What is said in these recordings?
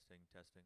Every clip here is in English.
Testing, testing.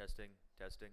Testing, testing.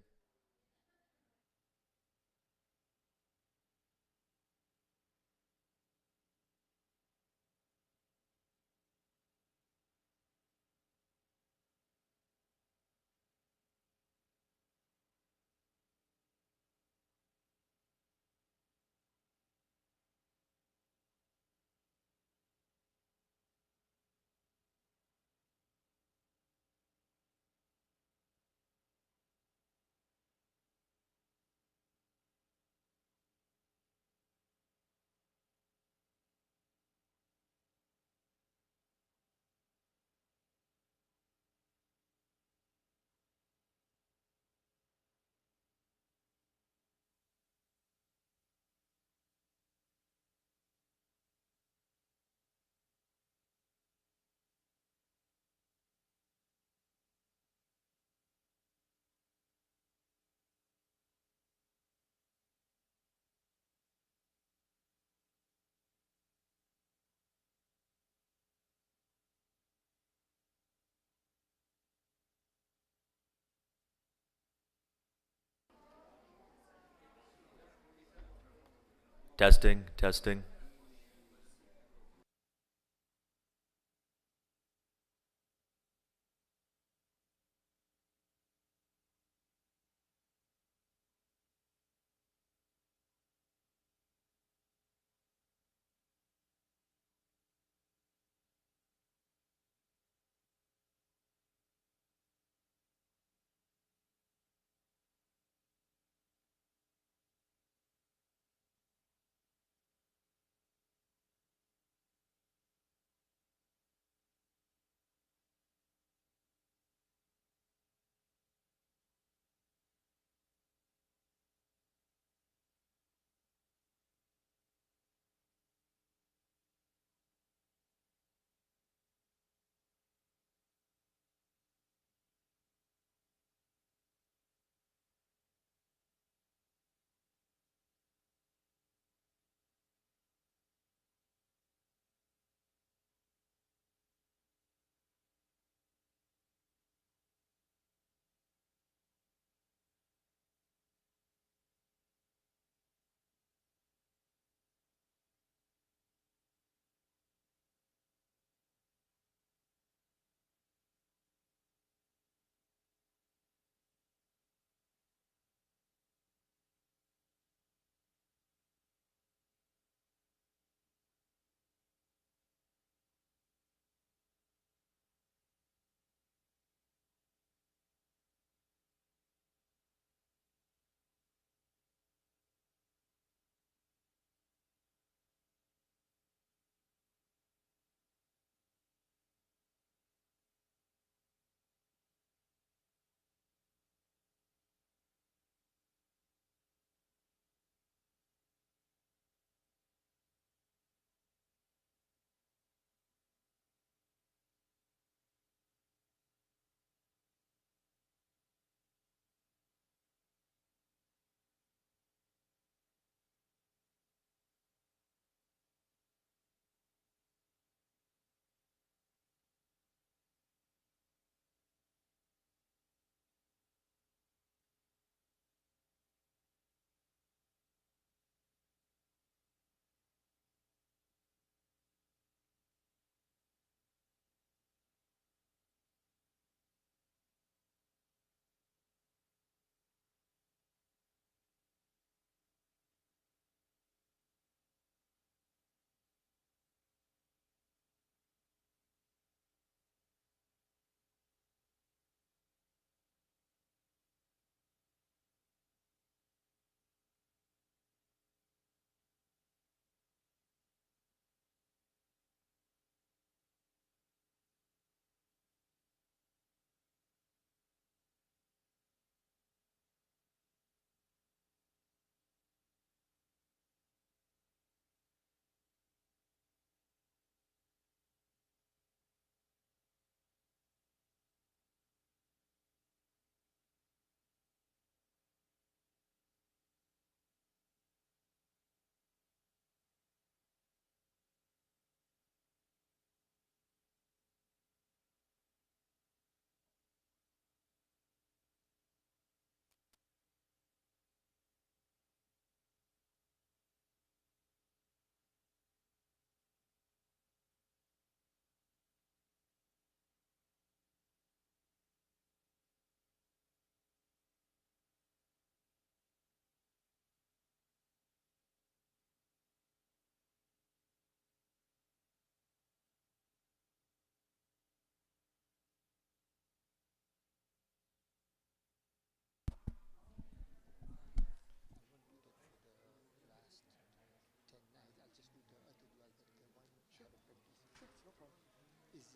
Testing, testing.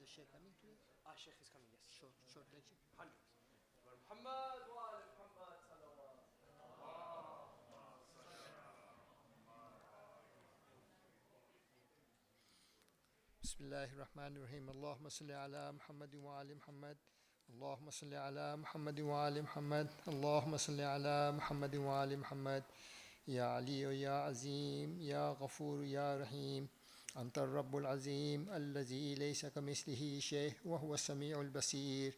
Sheikh coming today? Sheikh is coming, yes. Short lecture. 100%. Muhammad wa ala Muhammad salawat. بسم الله الرحمن الرحيم اللهم صل على محمد وآل محمد اللهم صل على محمد وآل محمد اللهم صل على محمد وآل محمد يا علي يا عظيم يا غفور يا رحيم أنت الرب العظيم الذي ليس كمثله شيء وهو السميع البصير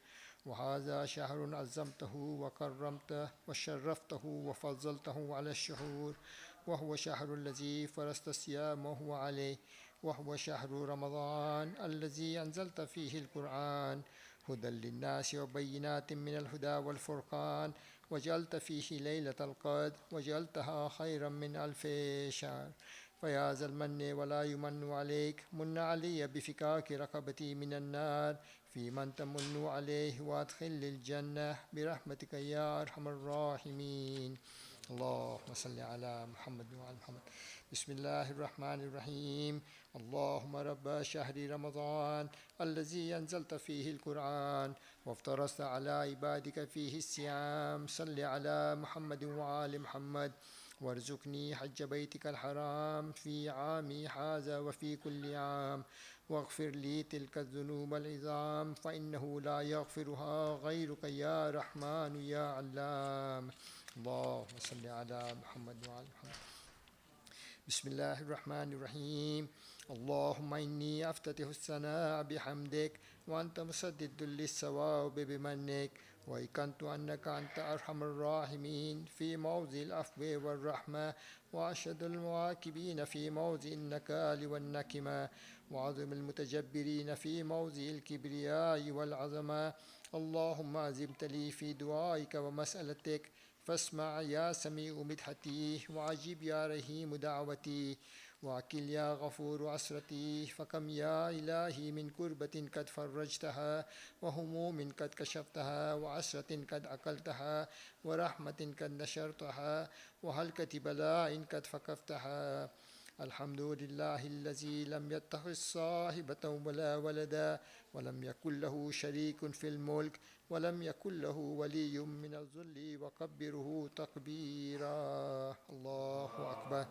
وهذا شهر عظمته وكرمته وشرفته وفضلته على الشهور وهو شهر الذي فرضت صيامه عليه وهو شهر رمضان الذي أنزلت فيه القرآن هدى للناس وبينات من الهدى والفرقان وجعلت فيه ليلة القدر وجعلتها خيرا من ألف شهر فيا ذا المن ولا يمن عليك من علي بفكاك رقبتي من النار في من تمن عليه وادخل الجنة برحمتك يا أرحم الراحمين اللهم صل على محمد وعلى محمد بسم الله الرحمن الرحيم اللهم رب شهر رمضان الذي أنزلت فيه القرآن وافترضت على عبادك فيه الصيام صل على محمد وآل محمد وارزقني حج بيتك الحرام في عامي هذا وفي كل عام واغفر لي تلك الذنوب العظام فإنه لا يغفرها غيرك يا رحمن يا علام اللهم صل على محمد وعلى محمد بسم الله الرحمن الرحيم اللهم إني أفتتح الثناء بحمدك وأنت مسدد للصواب بمنك وأيقنت أنك أنت أرحم الراحمين في موضع العفو والرحمة وأشهد المواكبين في موضع النكال والنكمة وعظم المتجبرين في موضع الكبرياء والعظمة اللهم أزمت لي في دعائك ومسألتك فاسمع يا سميع مدحتي وعجب يا رحيم دعوتي وأكل يا غفور عسرتي فكم يا إلهي من كربة قد فرجتها وهموم قد كشفتها وعسرة قد أكلتها ورحمة قد نشرتها وهلكة بلاء قد فكفتها الحمد لله الذي لم يتخذ صاحبة ولا ولدا ولم يكن له شريك في الملك ولم يكن له ولي من الذل وكبره تكبيرا الله أكبر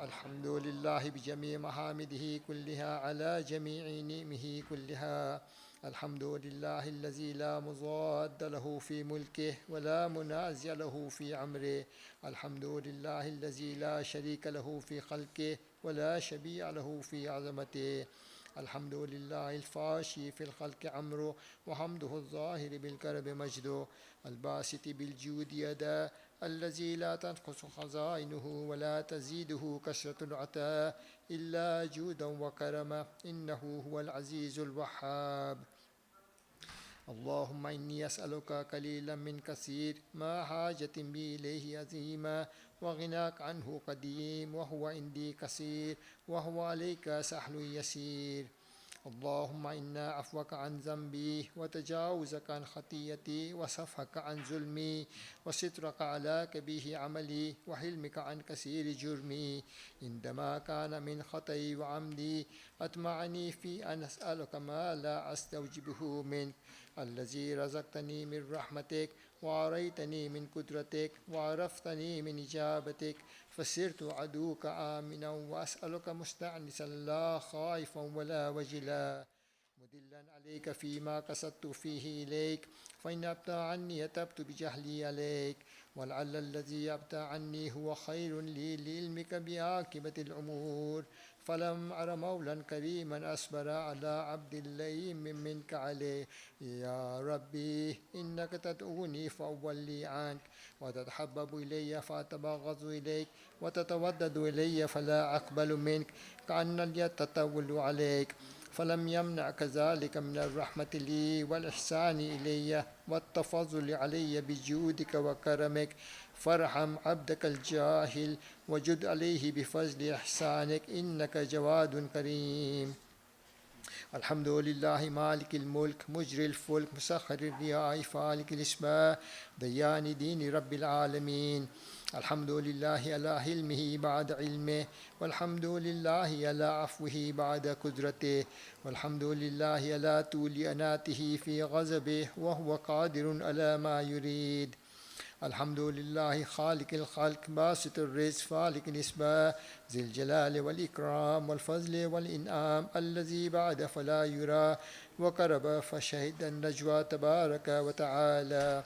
الحمد لله بجميع محامده كلها على جميع نعمه كلها الحمد لله الذي لا مضاد له في ملكه ولا منازع له في أمره الحمد لله الذي لا شريك له في خلقه ولا شبيع له في عظمته الحمد لله الفاشي في الخلق أمره وحمده الظاهر بالكرب مجده الباسط بالجود يدا الذي لا تنقص خزائنه ولا تزيده كثرة العطاء إلا جودا وكرما إنه هو العزيز الوهاب اللهم إني أسألك قليلا من كثير ما حاجة بي إليه عظيما وغناك عنه قديم وهو عندي كثير وهو عليك سهل يسير اللهم إنا عفوك عن ذنبي وتجاوزك عن خطيئتي وصفحك عن ظلمي وسترك على كبيه عملي وحلمك عن كثير جرمي عندما كان من خطئي وعمدي أطمعني في أن أسألك ما لا أستوجبه منك الذي رزقتني من رحمتك وعريتني من قدرتك وعرفتني من إجابتك فصرت عدوك آمنا وأسألك مستعنسا لا خائفا ولا وجلا مدلا عليك فيما قصدت فيه إليك فإن أبتى عني تبت بجهلي عليك ولعل الذي أبتى عني هو خير لي لعلمك بعاقبة الأمور فلم أر مولا كريما أصبر على عبد اللئيم منك عليه يا ربي إنك تدعوني فأولي عنك وتتحبب إلي فأتبغض إليك وتتودد إلي فلا أقبل منك كأن اليد تطول عليك فلم يمنع كذلك من الرحمة لي والإحسان إلي والتفضل علي بجودك وكرمك فارحم عبدك الجاهل وجد عليه بفضل إحسانك إنك جواد كريم الحمد لله مالك الملك مجري الفلك مسخر الرياح فالك الإصباح ديان دين رب العالمين. الحمد لله على حلمه بعد علمه، والحمد لله على عفوه بعد قدرته، والحمد لله على طول أناته في غضبه وهو قادر على ما يريد. الحمد لله خالق الخلق باسط الرزق فالق الإسباح ذي الجلال والإكرام والفضل والإنعام الذي بعد فلا يرى وقرب فشهد النجوى تبارك وتعالى.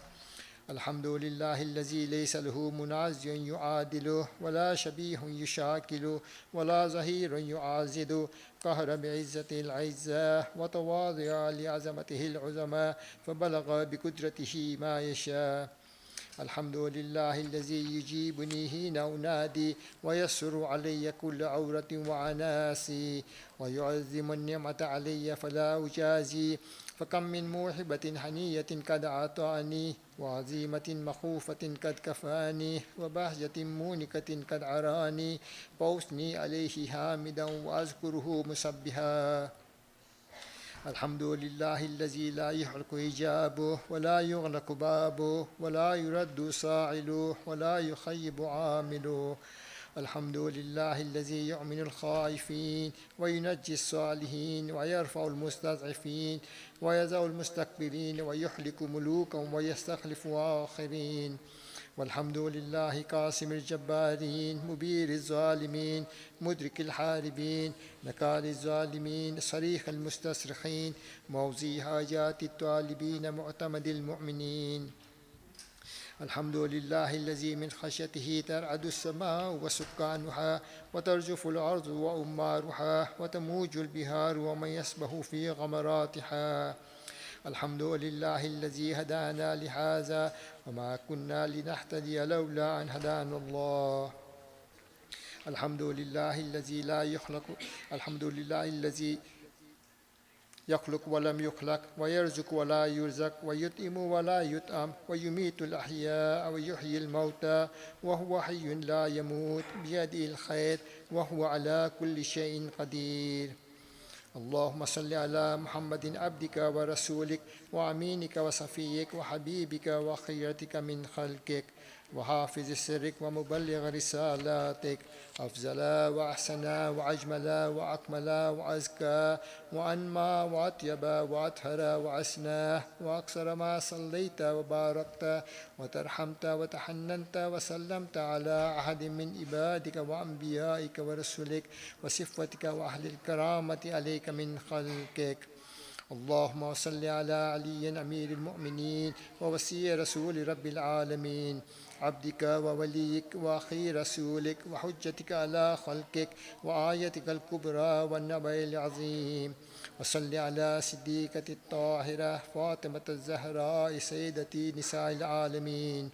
الحمد لله الذي ليس له منازع يعادله ولا شبيه يشاكله ولا ظهير يعازده، قهر بعزة العزة وتواضع لعظمته العظمى فبلغ بقدرته ما يشاء. الحمد لله الذي يجيبني حين أنادي ويسر علي كل عورة وعناسي ويعظم النعمة علي فلا أجازي، فكم من موهبة حنية قد أعطاني وعزيمة مخوفة قد كفاني وبهجة مونكة قد عراني، فأثني عليه حامدا وأذكره مسبحا. الحمد لله الذي لا يحرق حجابه ولا يغلق بابه ولا يرد ساعله ولا يخيب عامله. الحمد لله الذي يؤمن الخائفين وينجي الصالحين ويرفع المستضعفين ويذع المستكبرين ويهلك ملوكا ويستخلف آخرين. والحمد لله قاسم الجبارين مبير الظالمين مدرك الحاربين نكال الظالمين صريخ المستصرخين موزي حاجات الطالبين معتمد المؤمنين. الحمد لله الذي من خشيته ترعد السماء وسكانها وترجف الأرض وأمارها وتموج البحار ومن يسبح في غمراتها. الحمد لله الذي هدانا لهذا وما كنا لنهتدي لولا أن هدانا الله. الحمد لله الذي لا يخلق الحمد لله الذي يخلق ولم يخلق ويرزق ولا يرزق ويطعم ولا يطعم ويميت الأحياء ويحيي الموتى وهو حي لا يموت بيده الخير وهو على كل شيء قدير. اللهم صل على محمد عبدك ورسولك وأمينك وصفيك وحبيبك وخيرتك من خلقك وحافظ سرك ومبلغ رسالاتك، أفضل وأحسن وأجمل وأكمل وأزكى وأنمى وأطيب وأطهر وأسنى وأكثر ما صليت وباركت وترحمت وتحننت وسلمت على أحد من عبادك وأنبيائك ورسلك وصفتك وأهل الكرامة عليك من خلقك. اللهم صل على علي أمير المؤمنين ووصي رسول رب العالمين، عبدك ووليك وأخي رسولك وحجتك على خلقك وآيتك الكبرى والنبأ العظيم. وصل على صديقة الطاهرة فاطمة الزهراء سيدة نساء العالمين.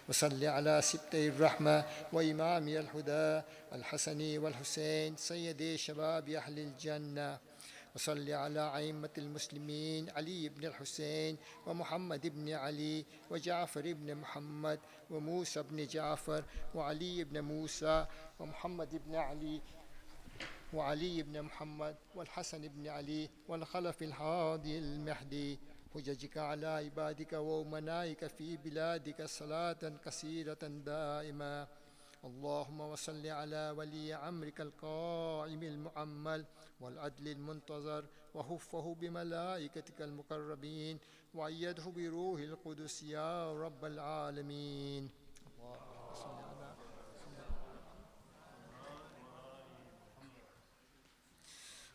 وصل على سبتي الرحمة وإمام الهدى الحسن والحسين سيدي شباب أهل الجنة. وصل على أئمة المسلمين علي بن الحسين ومحمد بن علي وجعفر بن محمد وموسى بن جعفر وعلي بن موسى ومحمد بن علي وعلي بن محمد والحسن بن علي والخلف الهادي المهدي، حججك على عبادك وأمنائك في بلادك صلاة كثيرة دائمة. اللهم وصل على ولي أمرك القائم المؤمل والعدل المنتظر وحفه بملائكتك المقربين وأيده بروح القدس يا رب العالمين. اللهم صل على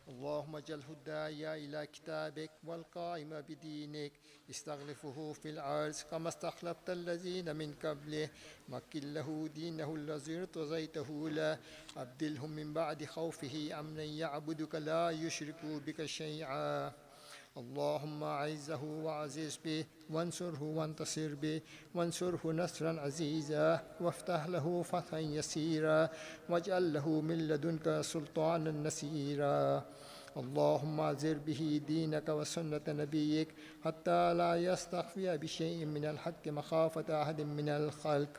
اللهم اجعله الداعي إلى كتابك والقائم بدينك، استخلفه في الأرض كما استخلفت الذين من قبله، مكن له دينه الذي ارتضيته له، أبدلهم من بعد خوفه أمنا يعبدك لا يشركوا بك شيئا. اللهم أعزه وعزز به وانصره وانتصر به وانصره نصرا عزيزا وافتح له فتحا يسيرا واجعل له من لدنك سلطانا نصيرا. اللهم أعزر به دينك وسنة نبيك حتى لا يستخفي بشيء من الحق مخافة أحد من الخلق.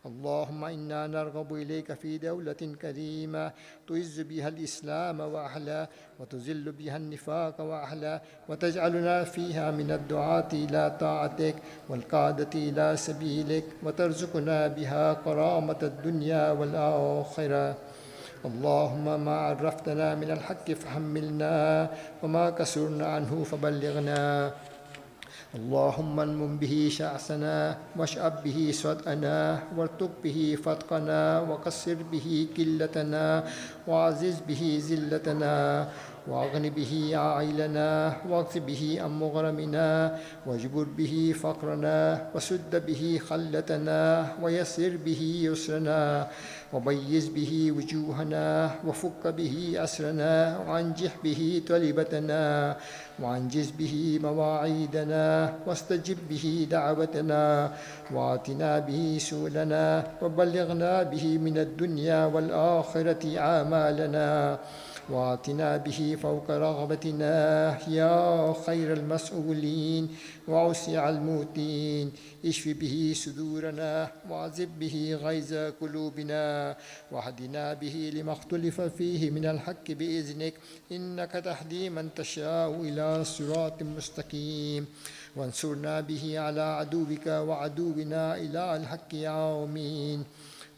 اللهم إنا نرغب إليك في دولة كريمة تعز بها الإسلام وأهله وتذل بها النفاق وأهله وتجعلنا فيها من الدعاة إلى طاعتك والقادة إلى سبيلك وترزقنا بها كرامة الدنيا والآخرة. اللهم ما عرفتنا من الحق فحملنا وما كسرنا عنه فبلغنا. اللهم انمم به شعثنا واشأب به صدأنا وارتق به فتقنا وقصر به كلتنا وعزز به ذلتنا واغن به عائلنا واغث به عن مغرمنا واجبر به فقرنا وسد به خلتنا ويسر به يسرنا وبيز به وجوهنا وفك به أسرنا وأنجح به طلبتنا وأنجز به مواعيدنا واستجب به دعوتنا وآتنا به سؤلنا وبلغنا به من الدنيا والآخرة آمالنا وآتنا به فوق رغبتنا يا خير المسؤولين وأوسع الموتين. اشف به صدورنا وعذب به غيظ قلوبنا واهدنا به لما اختلف فيه من الحق بإذنك إنك تهدي من تشاء إلى صراط مستقيم. وانصرنا به على عدوك وعدونا إلى الحق آمين.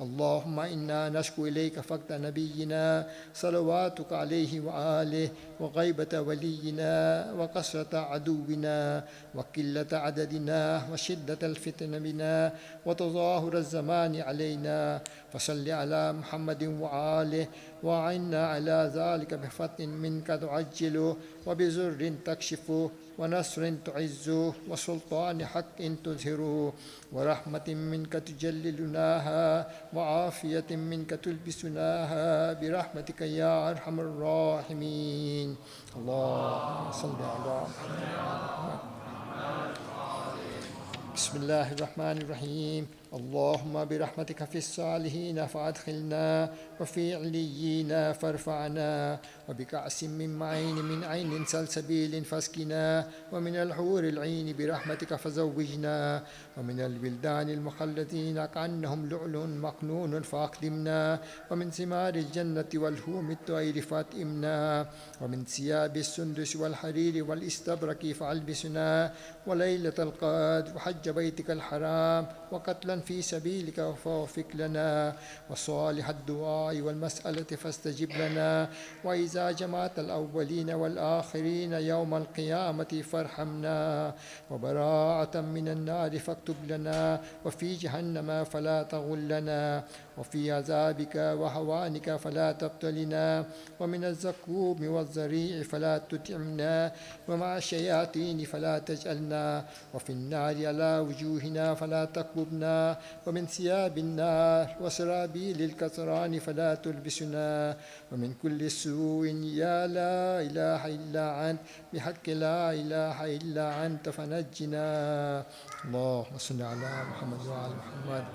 اللهم إنا نشكو إليك فقد نبينا صلواتك عليه وآله وغيبة ولينا وكثرة عدونا وقلة عددنا وشدة الفتن بنا وتظاهر الزمان علينا فصل على محمد وآله وأعنا على ذلك بفتح منك تعجله وبزر تكشفه ونصر تعزه وسلطان حق تظهره ورحمة منك تجللناها وعافية منك تلبسناها برحمتك يا أرحم الراحمين. اللهم صل على محمد. بسم الله الرحمن الرحيم. اللهم برحمتك في الصالحين فأدخلنا وفي عليين فارفعنا وبكأس من معين من عين سلسبيل فاسقنا ومن الحور العين برحمتك فزوجنا ومن الولدان المخلدين كأنهم لؤلؤ مكنون فأقدمنا ومن ثمار الجنة والهوم الطير فأطعمنا ومن ثياب السندس والحرير والاستبرق فألبسنا وليلة القدر وحج بيتك الحرام وقتلا في سبيلك فوفق لنا وصالح الدعاء والمسألة فاستجب لنا وإذا جمعت الأولين والآخرين يوم القيامة فارحمنا وبراءة من النار فاكتب لنا وفي جهنم فلا تغلنا وفي عذابك وهوانك فلا تبتلنا ومن الزقوم والزريع فلا تطعمنا ومع الشياطين فلا تجعلنا وفي النار على وجوهنا فلا تكببنا ومن ثياب النار وسرابيل الكسران فلا تلبسنا ومن كل سوء يا لا إله إلا أنت بحق لا إله إلا أنت فنجنا. اللهم صل على محمد وعلى محمد.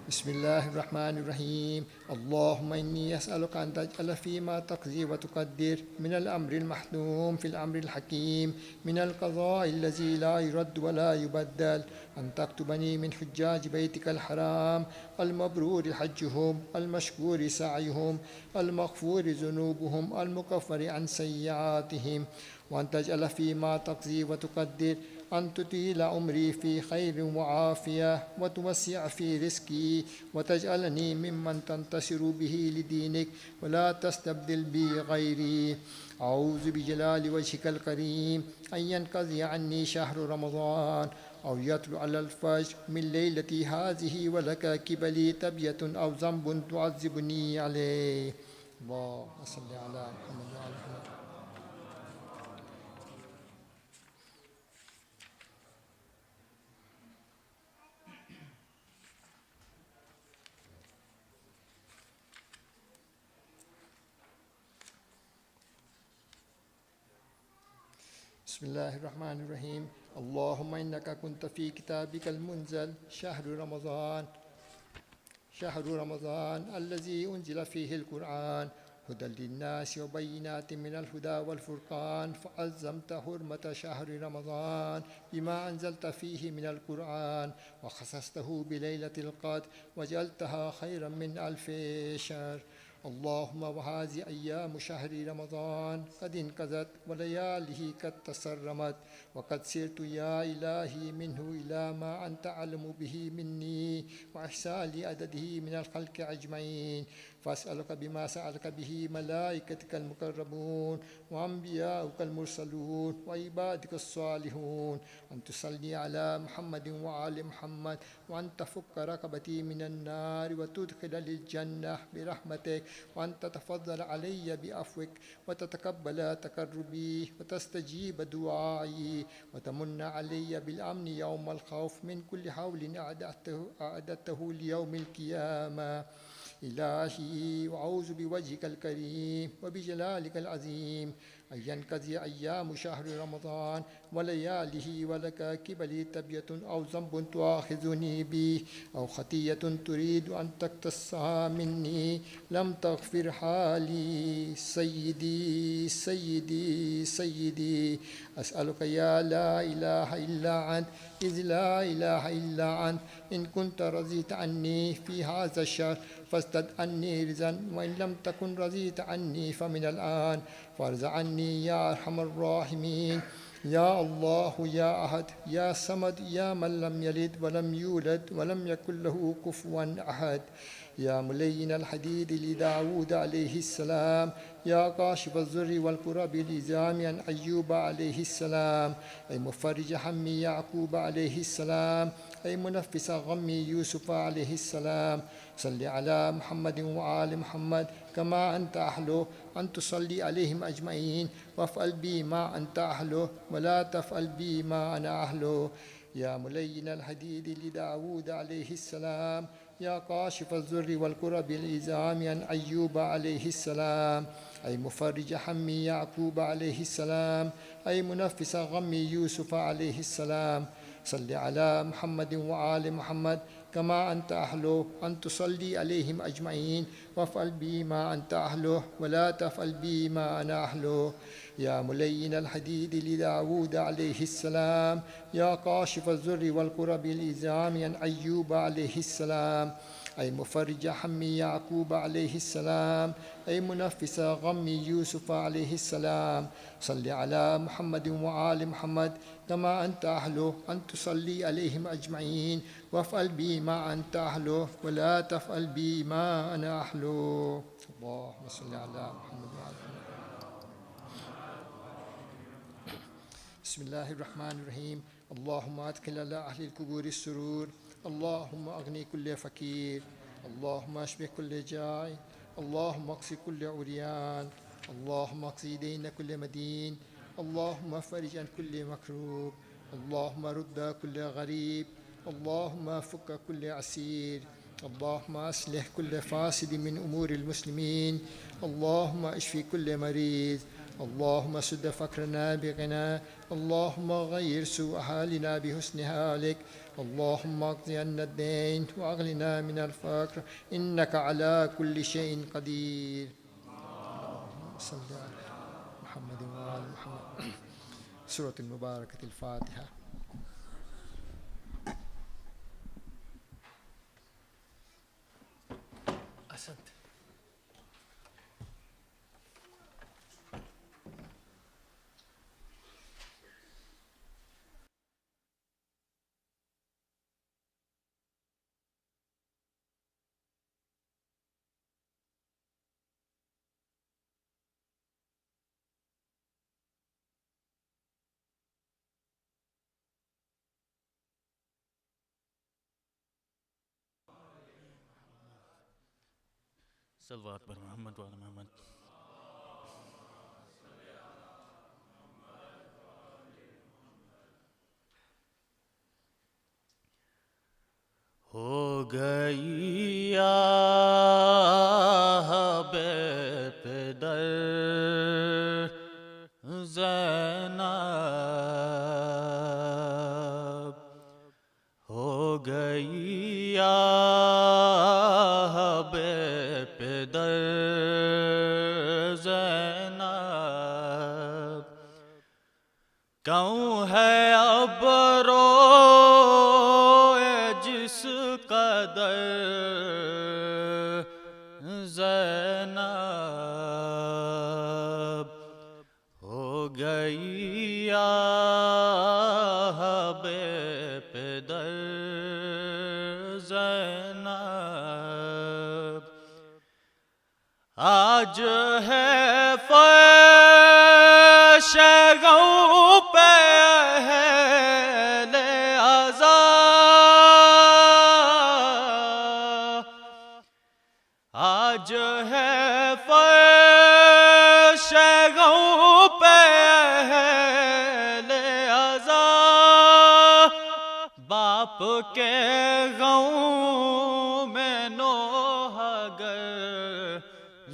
بسم الله الرحمن الرحيم. اللهم إني أسألك أن تجعل فيما تقضي وتقدر من الأمر المحتوم في الأمر الحكيم من القضاء الذي لا يرد ولا يبدل أن تكتبني من حجاج بيتك الحرام المبرور حجهم المشكور سعيهم المغفور ذنوبهم المكفر عن سيئاتهم وأن تجعل فيما تقضي وتقدر أن تطيل عمري في خير وعافية وتوسع في رزقي وتجعلني ممن تنتصر به لدينك ولا تستبدل بي غيري. أعوذ بجلال وجهك الكريم أن ينقضي عني شهر رمضان أو يطلع على الفجر من ليلتي هذه ولك كبلي تبية أو ذنب تعذبني عليه. اللهم صل على محمد وعلى محمد. بسم الله الرحمن الرحيم. اللهم إنك كنت في كتابك المنزل شهر رمضان الذي أنزل فيه القرآن هدى للناس وبينات من الهدى والفرقان فعظمت حرمة شهر رمضان بما أنزلت فيه من القرآن وخصصته بليلة القدر وجعلتها خيرا من 1000 شهر. اللهم وهذه أيام شهر رمضان قد انقضت ولياله قد تسرمت وقد سرت يا إلهي منه إلى ما أنت أعلم به مني وإحصاء عدده من الخلق أجمعين فأسألك بما سألك به ملائكتك المقربون وأنبياؤك المرسلون وعبادك الصالحون أن تصلي على محمد وآل محمد وأن تفك رقبتي من النار وتدخل للجنة برحمتك وأن تتفضل علي بعفوك وتتقبل تقربي وتستجيب دعائي وتمن علي بالأمن يوم الخوف من كل حول أعددته ليوم القيامة. إلهي وأعوذ بوجهك الكريم وبجلالك العظيم أن ينقضي أيام شهر رمضان ولياله ولك قبلي تبية أو ذنب تؤاخذني به أو خطية تريد أن تقتصها مني لم تغفر حالي. سيدي سيدي سيدي أسألك يا لا إله إلا أنت إذ لا إله إلا أنت إن كنت رضيت عني في هذا الشهر فازدد عني رزقا وإن لم تكن رضيت عني فمن الآن فارض عني يا أرحم الراحمين. يا الله يا أحد يا صمد يا من لم يلد ولم يولد ولم يكن له كفوا أحد. يا ملين الحديد لداود عليه السلام يا كاشف الضر والكرب لزاميا أيوب عليه السلام أي مفرج هم يعقوب عليه السلام أي منفس غم يوسف عليه السلام صل على محمد وآل محمد كما أنت أهله أن تصلي عليهم أجمعين وافعل بي ما أنت أهله ولا تفعل بي ما أنا أهله. يا ملين الحديد لداود عليه السلام يا كاشف الضر والكرب الإزام أيوب عليه السلام أي مفرج هم يعقوب عليه السلام أي منفس غم يوسف عليه السلام صل على محمد وآل محمد كما أنت أهله أن تصلي عليهم أجمعين وافعل بي ما أنت أهله ولا تفعل بي ما أنا أهله. يا ملين الحديد لداود عليه السلام يا كاشف الضر والكرب الإزام أيوب عليه السلام أي مفرج هم يعقوب عليه السلام أي منفس غم يوسف عليه السلام صل على محمد وآل محمد كما أنت أهله أن تصلي عليهم أجمعين وافعل بي ما أنت أهله ولا تفعل بي ما أنا أهله. اللهم صل على محمد وآل محمد. بسم الله الرحمن الرحيم. اللهم أدخل على أهل القبور السرور اللهم أغني كل فقير اللهم اشف كل جائع اللهم اقص كل عريان اللهم اقضي دين كل مدين اللهم فرج عن كل مكروب اللهم رد كل غريب اللهم فك كل عسير اللهم أصلح كل فاسد من أمور المسلمين اللهم اشفي كل مريض اللهم سد فقرنا بغنى اللهم غير سوء حالنا بحسن حالك اللهم اقض عنا الدين واغننا من الفقر إنك على كل شيء قدير. اللهم صل على محمد وآل محمد. سورة المباركة الفاتحة. أحسنت. صلوات بر محمد وعلى محمد. हो गई बेपदर ज़ैनब हो गई बेपदर بدر زینب ہو گئی آب پدر زینب آج ہے فرش غم پہ اہل عزا آج ہے فرش غم پہ اہل عزا باپ کے غم میں نوح گر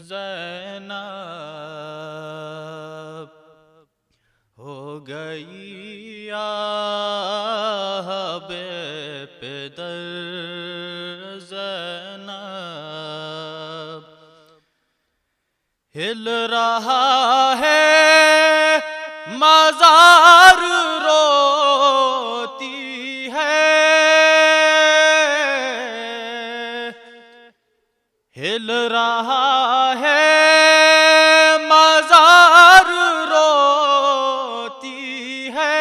زینب ہو گئی آب پدر زینب ہل رہا ہے مزار روتی ہے ہل رہا ہے مزار روتی ہے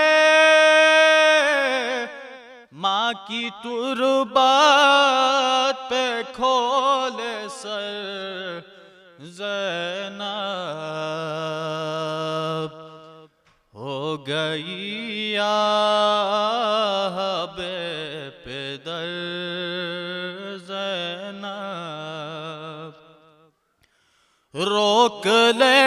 ماں کی تربت پہ کھولے سر زینب ہو گئی آب پدر زینب روک لے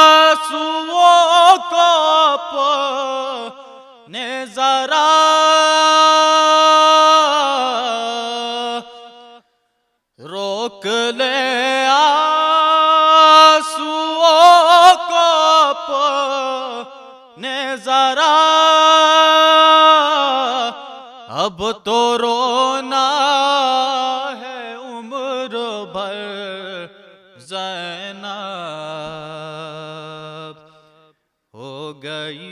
آنسوؤں کو اپنے ذرا روک لے آنسوؤں کو اپنے ذرا اب تو رونا ہے عمر بھر زینب ہو گئی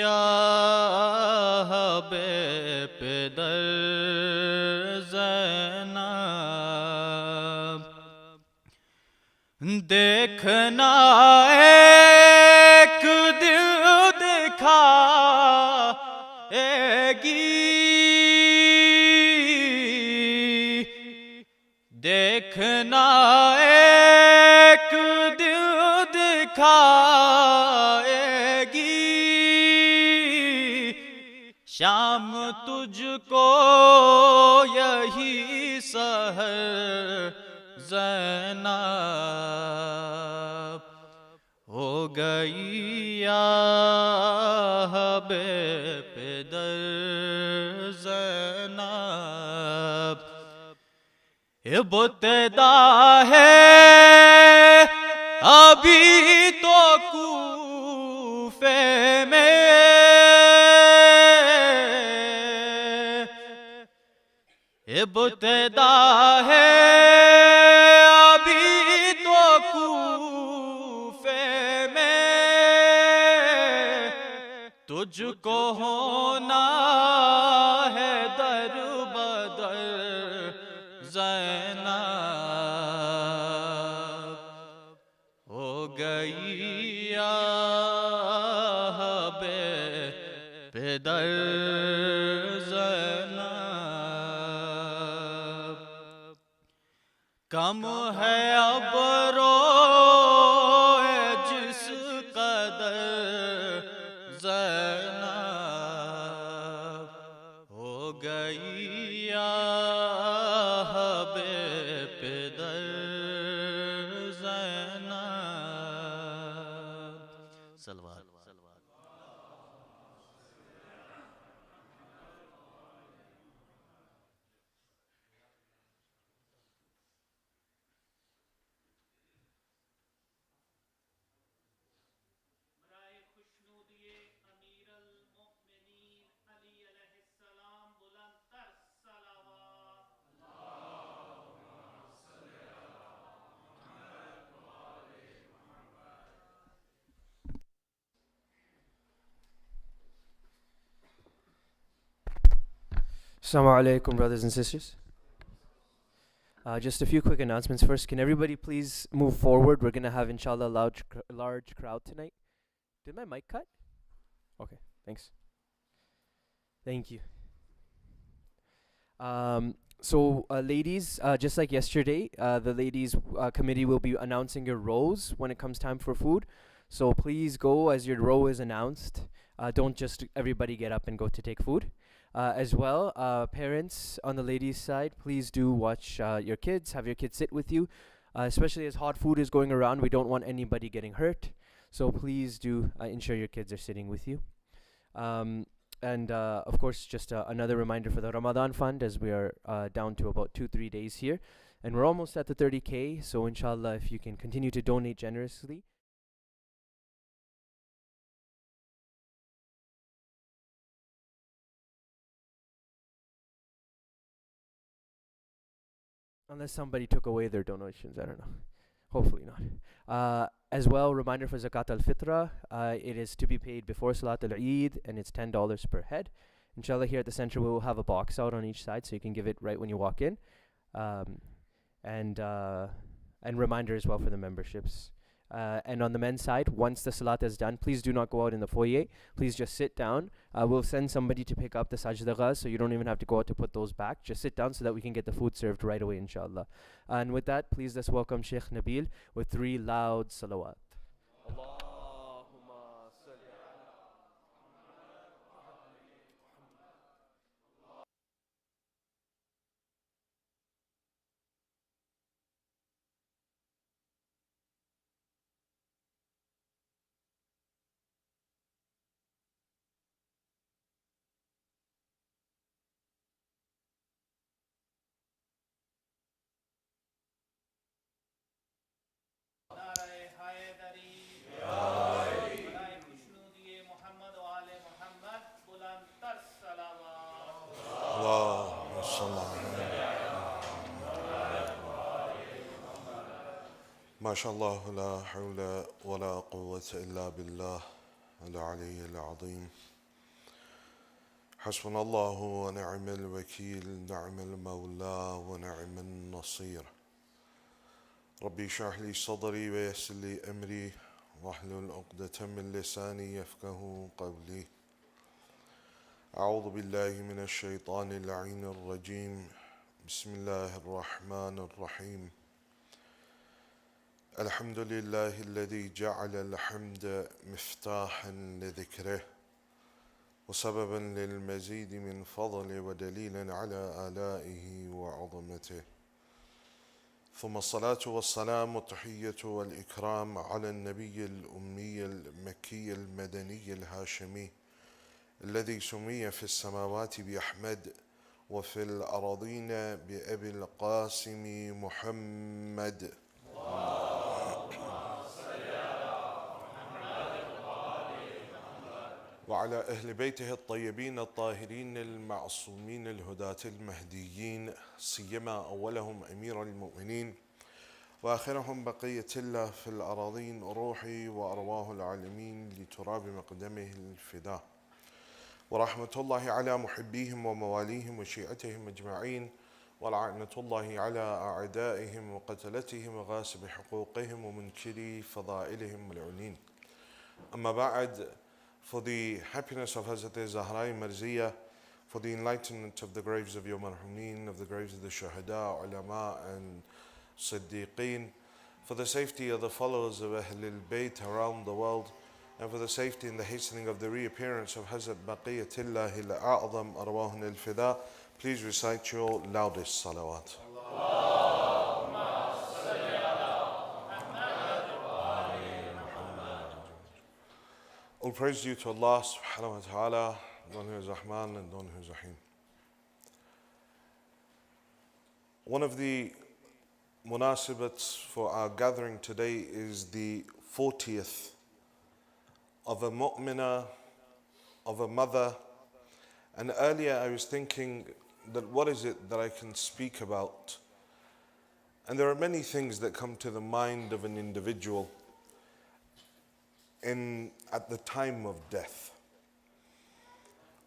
آب پدر زینب دیکھنا ایک دل دکھائے گی دیکھنا ایک دل دکھائے گی شام تجھ کو یہی سحر زینب ہو گئی آب پدر زینب ابتدا ہے ابھی تو کوفے میں ابتدا ہے ابھی تو کوفے میں تجھ کو ہونا ہے در بدر زینب ہو گئی آب پدر زینب کم ہے اب روئے جس قدر زینب ہو گئی آب پدر زینب صلوات امیر المؤمنین علی علیہ السلام بلند تر صلوات Assalamu alaikum, brothers and sisters. Just a few quick announcements first. Can everybody please move forward? We're going to have, inshallah, a large crowd tonight. Did my mic cut? Okay, thanks. Thank you. Ladies, just like yesterday, the ladies committee will be announcing your rows when it comes time for food. So please go as your row is announced. Don't just everybody get up and go to take food. As well, parents on the ladies' side, please do watch your kids, have your kids sit with you, especially as hot food is going around. We don't want anybody getting hurt, so please do ensure your kids are sitting with you. Of course, just another reminder for the Ramadan fund, as we are down to about 2-3 days here, and we're almost at the 30K, so inshallah, if you can continue to donate generously. Unless somebody took away their donations, I don't know. Hopefully not. As well, reminder for Zakat al-Fitra, it is to be paid before Salat al-Eid, and it's $10 per head. Inshallah, here at the center, we will have a box out on each side, so you can give it right when you walk in. And reminder as well for the memberships. And on the men's side, once the salat is done, please do not go out in the foyer. Please just sit down. We'll send somebody to pick up the sajdaghas, so you don't even have to go out to put those back. Just sit down so that we can get the food served right away, inshallah. And with that, please let's welcome Sheikh Nabil with 3 loud salawat. ما شاء الله لا حول ولا قوة إلا بالله العلي العظيم حسبنا الله ونعم الوكيل نعم المولى ونعم النصير ربي اشرح لي صدري ويسر لي أمري واحلل عقدة من لساني يفقه قولي أعوذ بالله من الشيطان اللعين الرجيم بسم الله الرحمن الرحيم الحمد لله الذي جعل الحمد مفتاحا لذكره وسببا للمزيد من فضله ودليلا على آلائه وعظمته ثم الصلاة والسلام والتحية والإكرام على النبي الأمي المكي المدني الهاشمي الذي سمي في السماوات بأحمد وفي الأراضين بأبي القاسم محمد وعلى أهل بيته الطيبين الطاهرين المعصومين الهداة المهديين سيما أولهم أمير المؤمنين وآخرهم بقية الله في الأراضين روحي وأرواح العالمين لتراب مقدمه الفداء ورحمة الله على محبيهم ومواليهم وشيعتهم أجمعين ولعنة الله على أعدائهم وقتلتهم وغاسب حقوقهم ومنكري فضائلهم ملعونين أما بعد. For the happiness of Hazrat Zahra Marziya, for the enlightenment of the graves of your marhumin, of the graves of the shuhada, ulama and siddiqeen, for the safety of the followers of Ahlul Bayt around the world, and for the safety and the hastening of the reappearance of Hazrat Baqiyatullah al-A'zam arwahun al-Fida, please recite your loudest salawat. All praise due to Allah subhanahu wa ta'ala, the one who is Rahman and the one who is Rahim. One of the munasibats for our gathering today is the 40th of a mu'mina, of a mother. And earlier I was thinking that what is it that I can speak about? And there are many things that come to the mind of an individual at the time of death.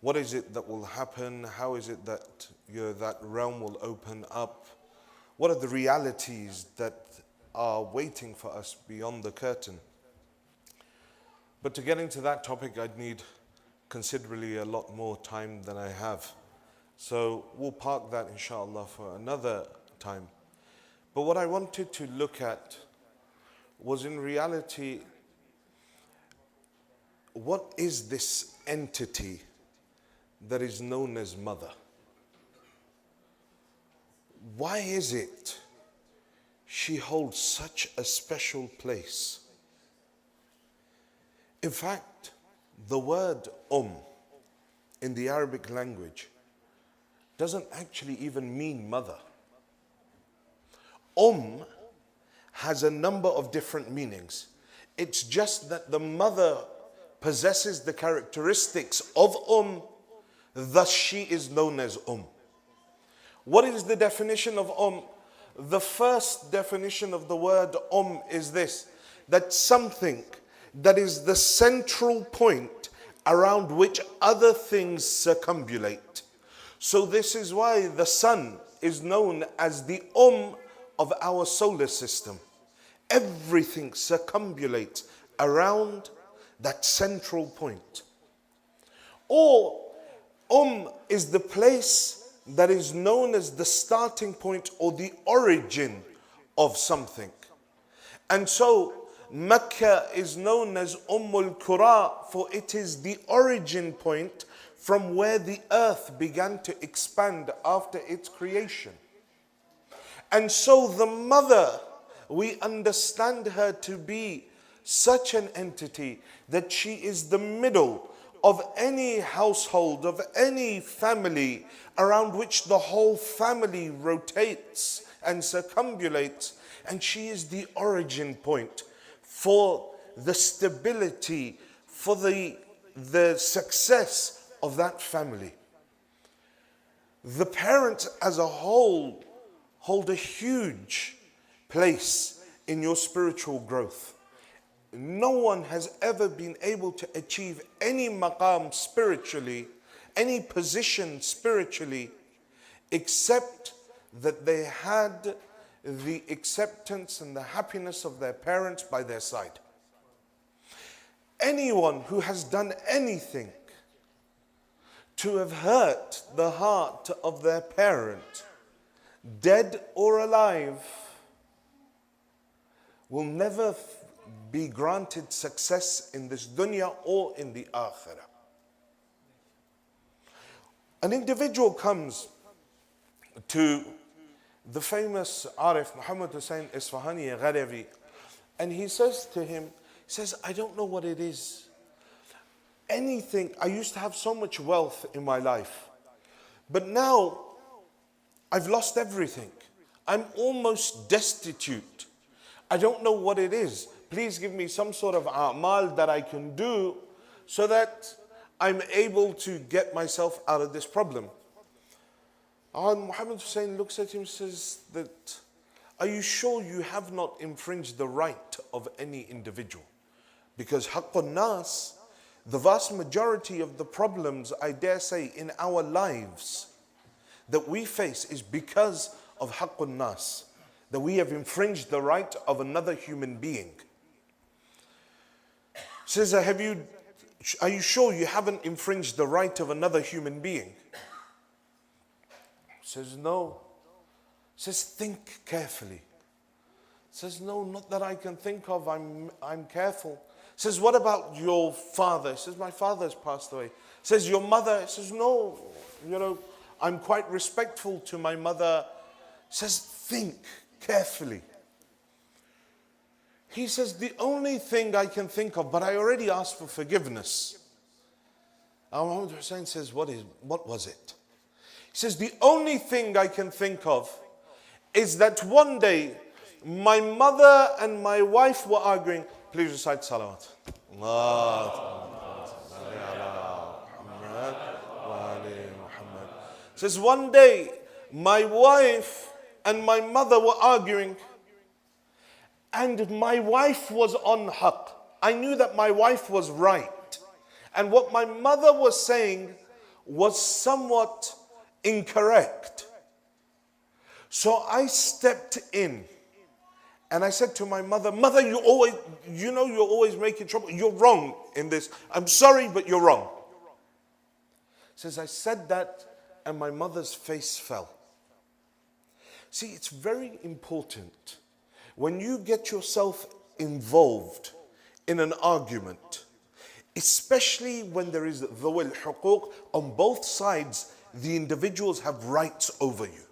What is it that will happen? How is it that that realm will open up? What are the realities that are waiting for us beyond the curtain? But to get into that topic, I'd need considerably a lot more time than I have. So we'll park that inshallah for another time. But what I wanted to look at was in reality, what is this entity that is known as mother? Why is it she holds such a special place? In fact, the word in the Arabic language doesn't actually even mean mother. Has a number of different meanings. It's just that the mother possesses the characteristics of thus she is known as What is the definition of The first definition of the word is this, that something that is the central point around which other things circumambulate. So this is why the sun is known as the of our solar system. Everything circumambulates around that central point. Or is the place that is known as the starting point or the origin of something. And so Mecca is known as al-Qura, for it is the origin point from where the earth began to expand after its creation. And so the mother, we understand her to be such an entity that she is the middle of any household, of any family, around which the whole family rotates and circumambulates, and she is the origin point for the stability, for the success of that family. The parents as a whole hold a huge place in your spiritual growth. No one has ever been able to achieve any maqam spiritually, any position spiritually, except that they had the acceptance and the happiness of their parents by their side. Anyone who has done anything to have hurt the heart of their parent, dead or alive, will never be granted success in this dunya or in the akhirah. An individual comes to the famous Arif Muhammad Hussain Isfahani Gharavi, and he says to him, I don't know what it is. Anything, I used to have so much wealth in my life, but now I've lost everything. I'm almost destitute. I don't know what it is. Please give me some sort of a'mal that I can do so that I'm able to get myself out of this problem. And Muhammad Hussain looks at him and says that, are you sure you have not infringed the right of any individual? Because haqqun nas, the vast majority of the problems, I dare say, in our lives that we face is because of haqqun nas, that we have infringed the right of another human being. Says, are you sure you haven't infringed the right of another human being? Says, no. Says, think carefully. Says, no, not that I can think of, I'm careful. Says, what about your father? Says, my father has passed away. Says, your mother? Says, no, I'm quite respectful to my mother. Says, think carefully. He says, the only thing I can think of, but I already asked for forgiveness. Muhammad Hussain says, what was it? He says, the only thing I can think of is that one day my mother and my wife were arguing. Please recite salawat. Says, one day my wife and my mother were arguing, and my wife was on haqq. I knew that my wife was right. And what my mother was saying was somewhat incorrect. So I stepped in and I said to my mother, Mother, you're always making trouble. You're wrong in this. I'm sorry, but you're wrong. Says I said that and my mother's face fell. See, it's very important when you get yourself involved in an argument, especially when there is dhawil huquq on both sides, the individuals have rights over you.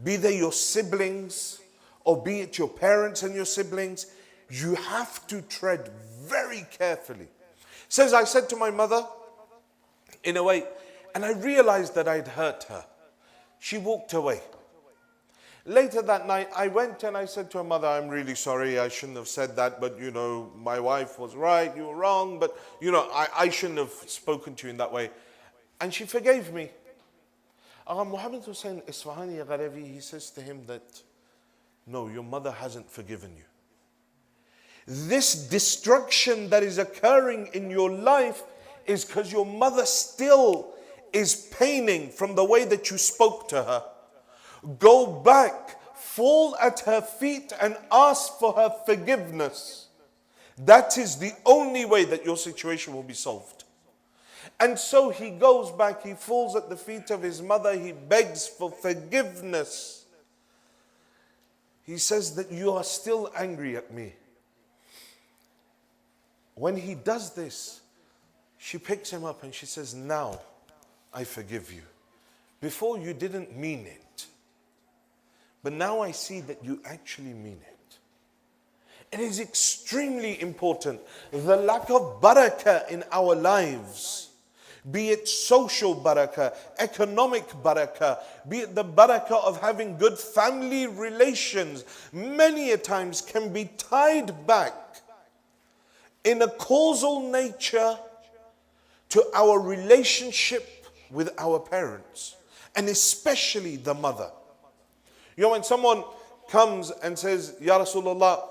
Be they your siblings or be it your parents and your siblings, you have to tread very carefully. Says I said to my mother, in a way, and I realized that I'd hurt her. She walked away. Later that night, I went and I said to her mother, I'm really sorry, I shouldn't have said that, but my wife was right, you were wrong, but I shouldn't have spoken to you in that way. And she forgave me. Muhammad Hussein Isfahani Gharevi, he says to him that, no, your mother hasn't forgiven you. This destruction that is occurring in your life is because your mother still is paining from the way that you spoke to her. Go back, fall at her feet and ask for her forgiveness. That is the only way that your situation will be solved. And so he goes back, he falls at the feet of his mother, he begs for forgiveness. He says that you are still angry at me. When he does this, she picks him up and she says, now I forgive you. Before you didn't mean it. But now I see that you actually mean it. It is extremely important. The lack of barakah in our lives, be it social barakah, economic barakah, be it the barakah of having good family relations, many a times can be tied back in a causal nature to our relationship with our parents, and especially the mother. When someone comes and says, Ya Rasulullah,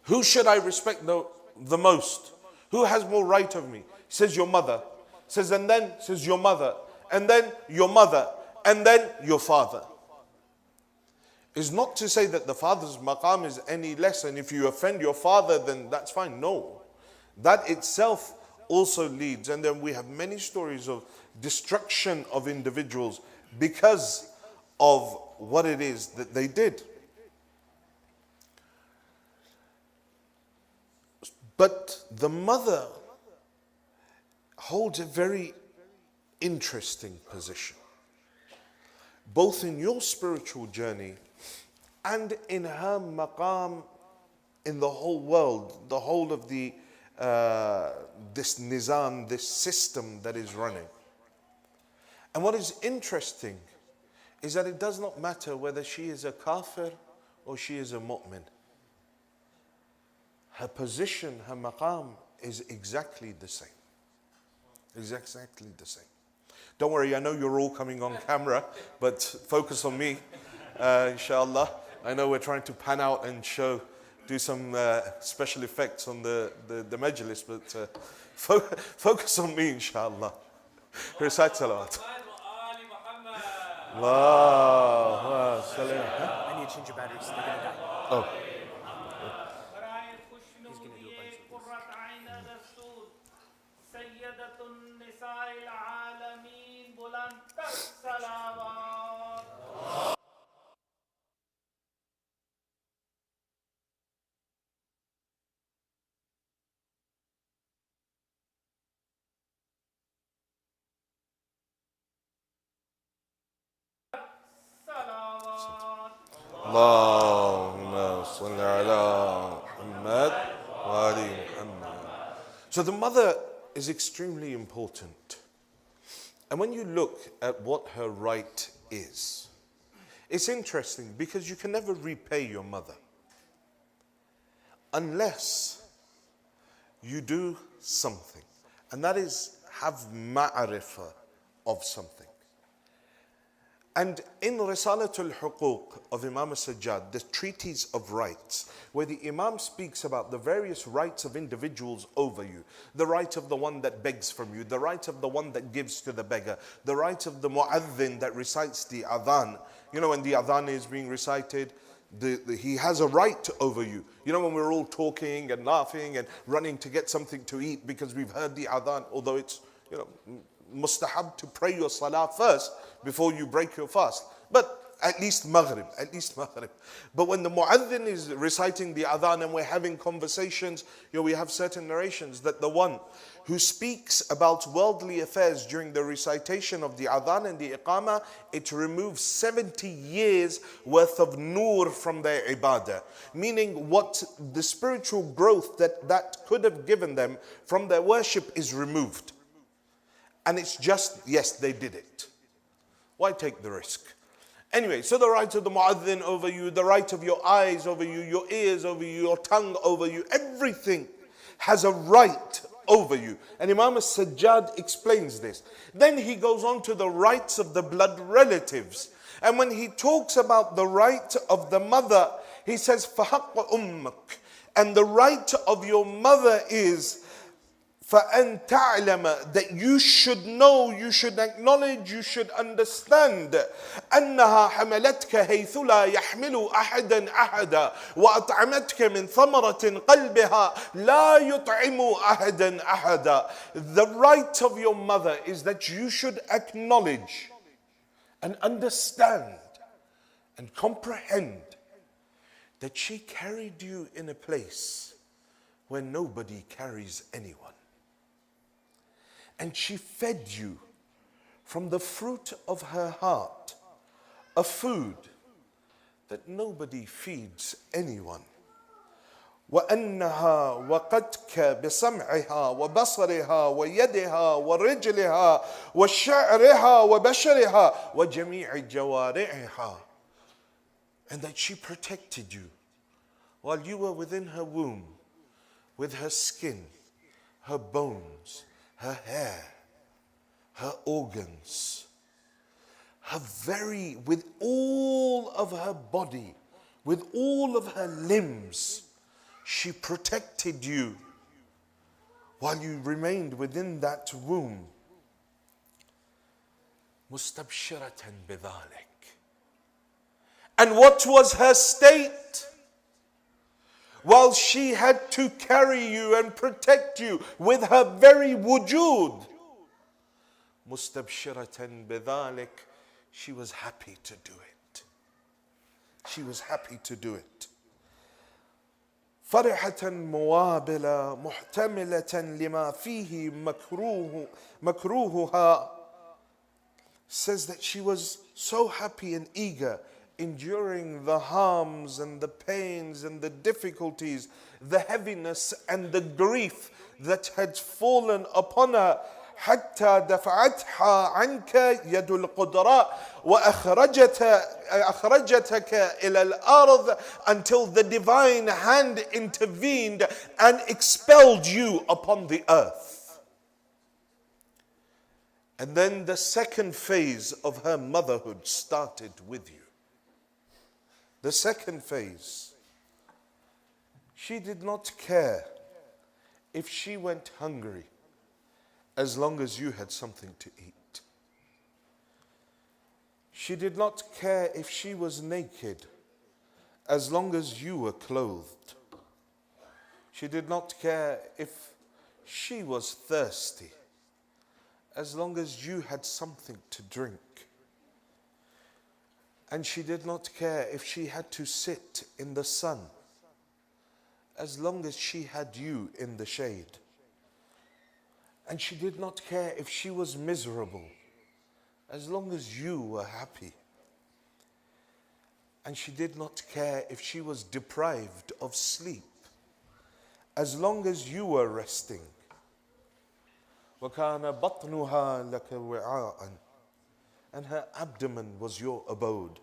who should I respect the most? Who has more right of me? He says, your mother. Says, and then says your mother. And then your mother. And then your father. Is not to say that the father's maqam is any less, and if you offend your father, then that's fine. No. That itself also leads. And then we have many stories of destruction of individuals because of what it is that they did. But the mother holds a very interesting position, both in your spiritual journey and in her maqam in the whole world, the whole of the this nizam, this system that is running. And what is interesting is that it does not matter whether she is a kafir or she is a mu'min. Her position, her maqam is exactly the same. Is exactly the same. Don't worry, I know you're all coming on camera, but focus on me, inshallah. I know we're trying to pan out and do some special effects on the majlis, but focus on me, inshallah. Recite salawat. Allah. I need to change your batteries. They're gonna die. Oh. Allahumma salli ala Muhammad wa ali Muhammad. So the mother is extremely important. And when you look at what her right is, it's interesting because you can never repay your mother unless you do something. And that is have ma'arifah of something. And in Risalatul Huquq of Imam al-Sajjad, the treatise of rights, where the Imam speaks about the various rights of individuals over you, the right of the one that begs from you, the right of the one that gives to the beggar, the right of the mu'adhin that recites the adhan. You know, when the adhan is being recited, he has a right over you. You know, when we're all talking and laughing and running to get something to eat because we've heard the adhan, although it's, you know, mustahab to pray your salah first before you break your fast. But at least Maghrib. But when the mu'adhin is reciting the adhan and we're having conversations, you know, we have certain narrations that the one who speaks about worldly affairs during the recitation of the adhan and the iqamah, it removes 70 years worth of nur from their ibadah. Meaning what the spiritual growth that could have given them from their worship is removed. And it's just, yes, they did it. Why take the risk? Anyway, so the right of the mu'adhin over you, the right of your eyes over you, your ears over you, your tongue over you, everything has a right over you. And Imam al-Sajjad explains this. Then he goes on to the rights of the blood relatives. And when he talks about the right of the mother, he says, فَحَقَّ أُمَّكَ. And the right of your mother is فَأَن تَعْلَمَ, that you should know, you should acknowledge, you should understand أَنَّهَا حَمَلَتْكَ حَيْثُ لَا يَحْمِلُ أَحَدًا أَحَدًا وَأَطْعَمَتْكَ مِنْ ثَمَرَةٍ قَلْبِهَا لَا يُطْعِمُ أَحَدًا أَحَدًا. The right of your mother is that you should acknowledge and understand and comprehend that she carried you in a place where nobody carries anyone. And she fed you from the fruit of her heart, a food that nobody feeds anyone. وأنها وقتك بسمعها وبصرها ويدها ورجلها وشعرها وبشرها وجميع جوارحها. And that she protected you while you were within her womb, with her skin, her bones, her hair, her organs, with all of her body, with all of her limbs. She protected you while you remained within that womb. مُسْتَبْشِرَةً بِذَلِكَ. And what was her state? While she had to carry you and protect you with her very wujud. مُسْتَبْشِرَةً بِذَلِكَ. She was happy to do it. She was happy to do it. فرحة موابلة محتملة لما فيه مكروهها. Says that she was so happy and eager, enduring the harms and the pains and the difficulties, the heaviness and the grief that had fallen upon her, حتى دفعتها عنك يد القدراء وأخرجتك إلى الأرض, until the divine hand intervened and expelled you upon the earth. And then the second phase of her motherhood started with you. The second phase. She did not care if she went hungry, as long as you had something to eat. She did not care if she was naked, as long as you were clothed. She did not care if she was thirsty, as long as you had something to drink. And she did not care if she had to sit in the sun, as long as she had you in the shade. And she did not care if she was miserable, as long as you were happy. And she did not care if she was deprived of sleep, as long as you were resting. وَكَانَ بَطْنُهَا لَكَ وِعَاءً. And her abdomen was your abode.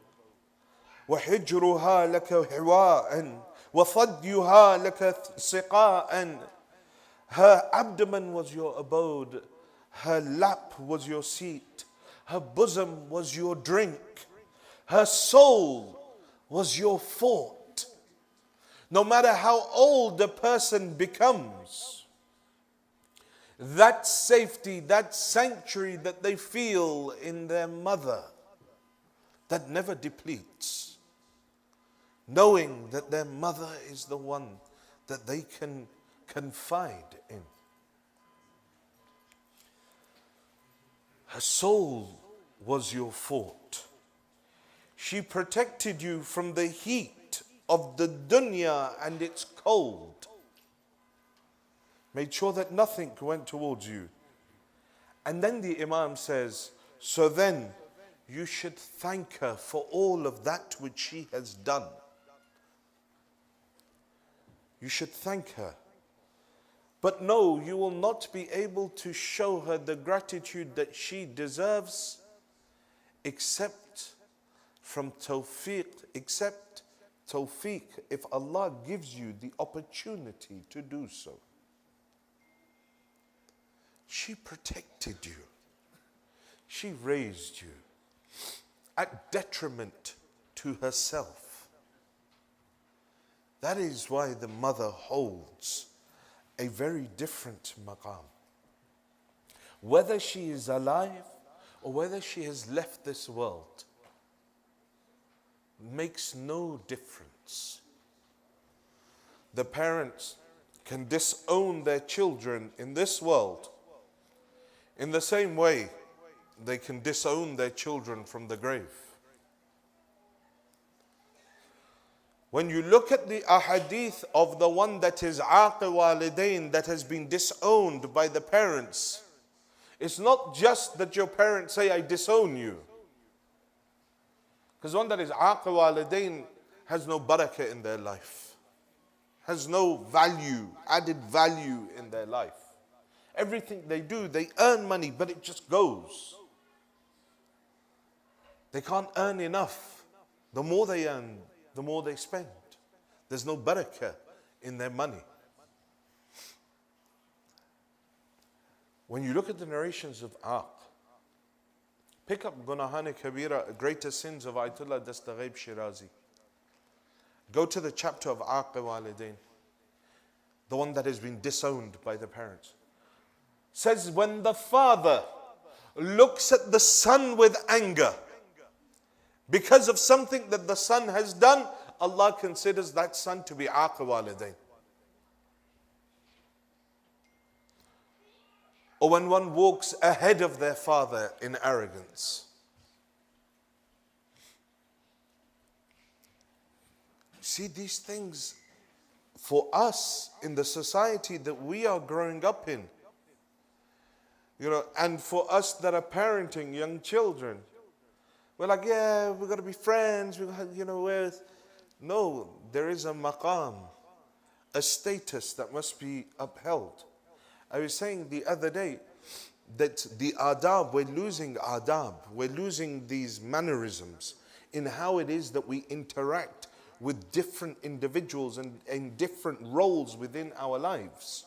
وَحِجْرُهَا لَكَ حِوَاءً وَثَدْيُهَا لَكَ سِقَاءً. Her abdomen was your abode, her lap was your seat, Her bosom was your drink. Her soul was your fort. No matter how old a person becomes, that safety, that sanctuary that they feel in their mother, that never depletes. Knowing that their mother is the one that they can confide in. Her soul was your fort. She protected you from the heat of the dunya and its cold. Made sure that nothing went towards you. And then the Imam says, so then you should thank her for all of that which she has done. You should thank her. But no, you will not be able to show her the gratitude that she deserves except from tawfiq, except tawfiq if Allah gives you the opportunity to do so. She protected you. She raised you at detriment to herself. That is why the mother holds a very different maqam. Whether she is alive or whether she has left this world makes no difference. The parents can disown their children in this world in the same way they can disown their children from the grave. When you look at the ahadith of the one that is aqi walidain, that has been disowned by the parents, it's not just that your parents say, I disown you. Because one that is aqi walidain has no barakah in their life, has no value, added value in their life. Everything they do, they earn money, but it just goes. They can't earn enough. The more they earn, the more they spend. There's no barakah in their money. When you look at the narrations of Aq, pick up Gunahan Kabira, Greater Sins of Ayatollah Dastaghaib Shirazi. Go to the chapter of Aq Walidain, the one that has been disowned by the parents. Says when the father looks at the son with anger because of something that the son has done, Allah considers that son to be aqi walidain. Or when one walks ahead of their father in arrogance. See, these things for us in the society that we are growing up in, and for us that are parenting young children, we're like, yeah, we've got to be friends, no, there is a maqam, a status that must be upheld. I was saying the other day that the adab, we're losing these mannerisms in how it is that we interact with different individuals and in different roles within our lives.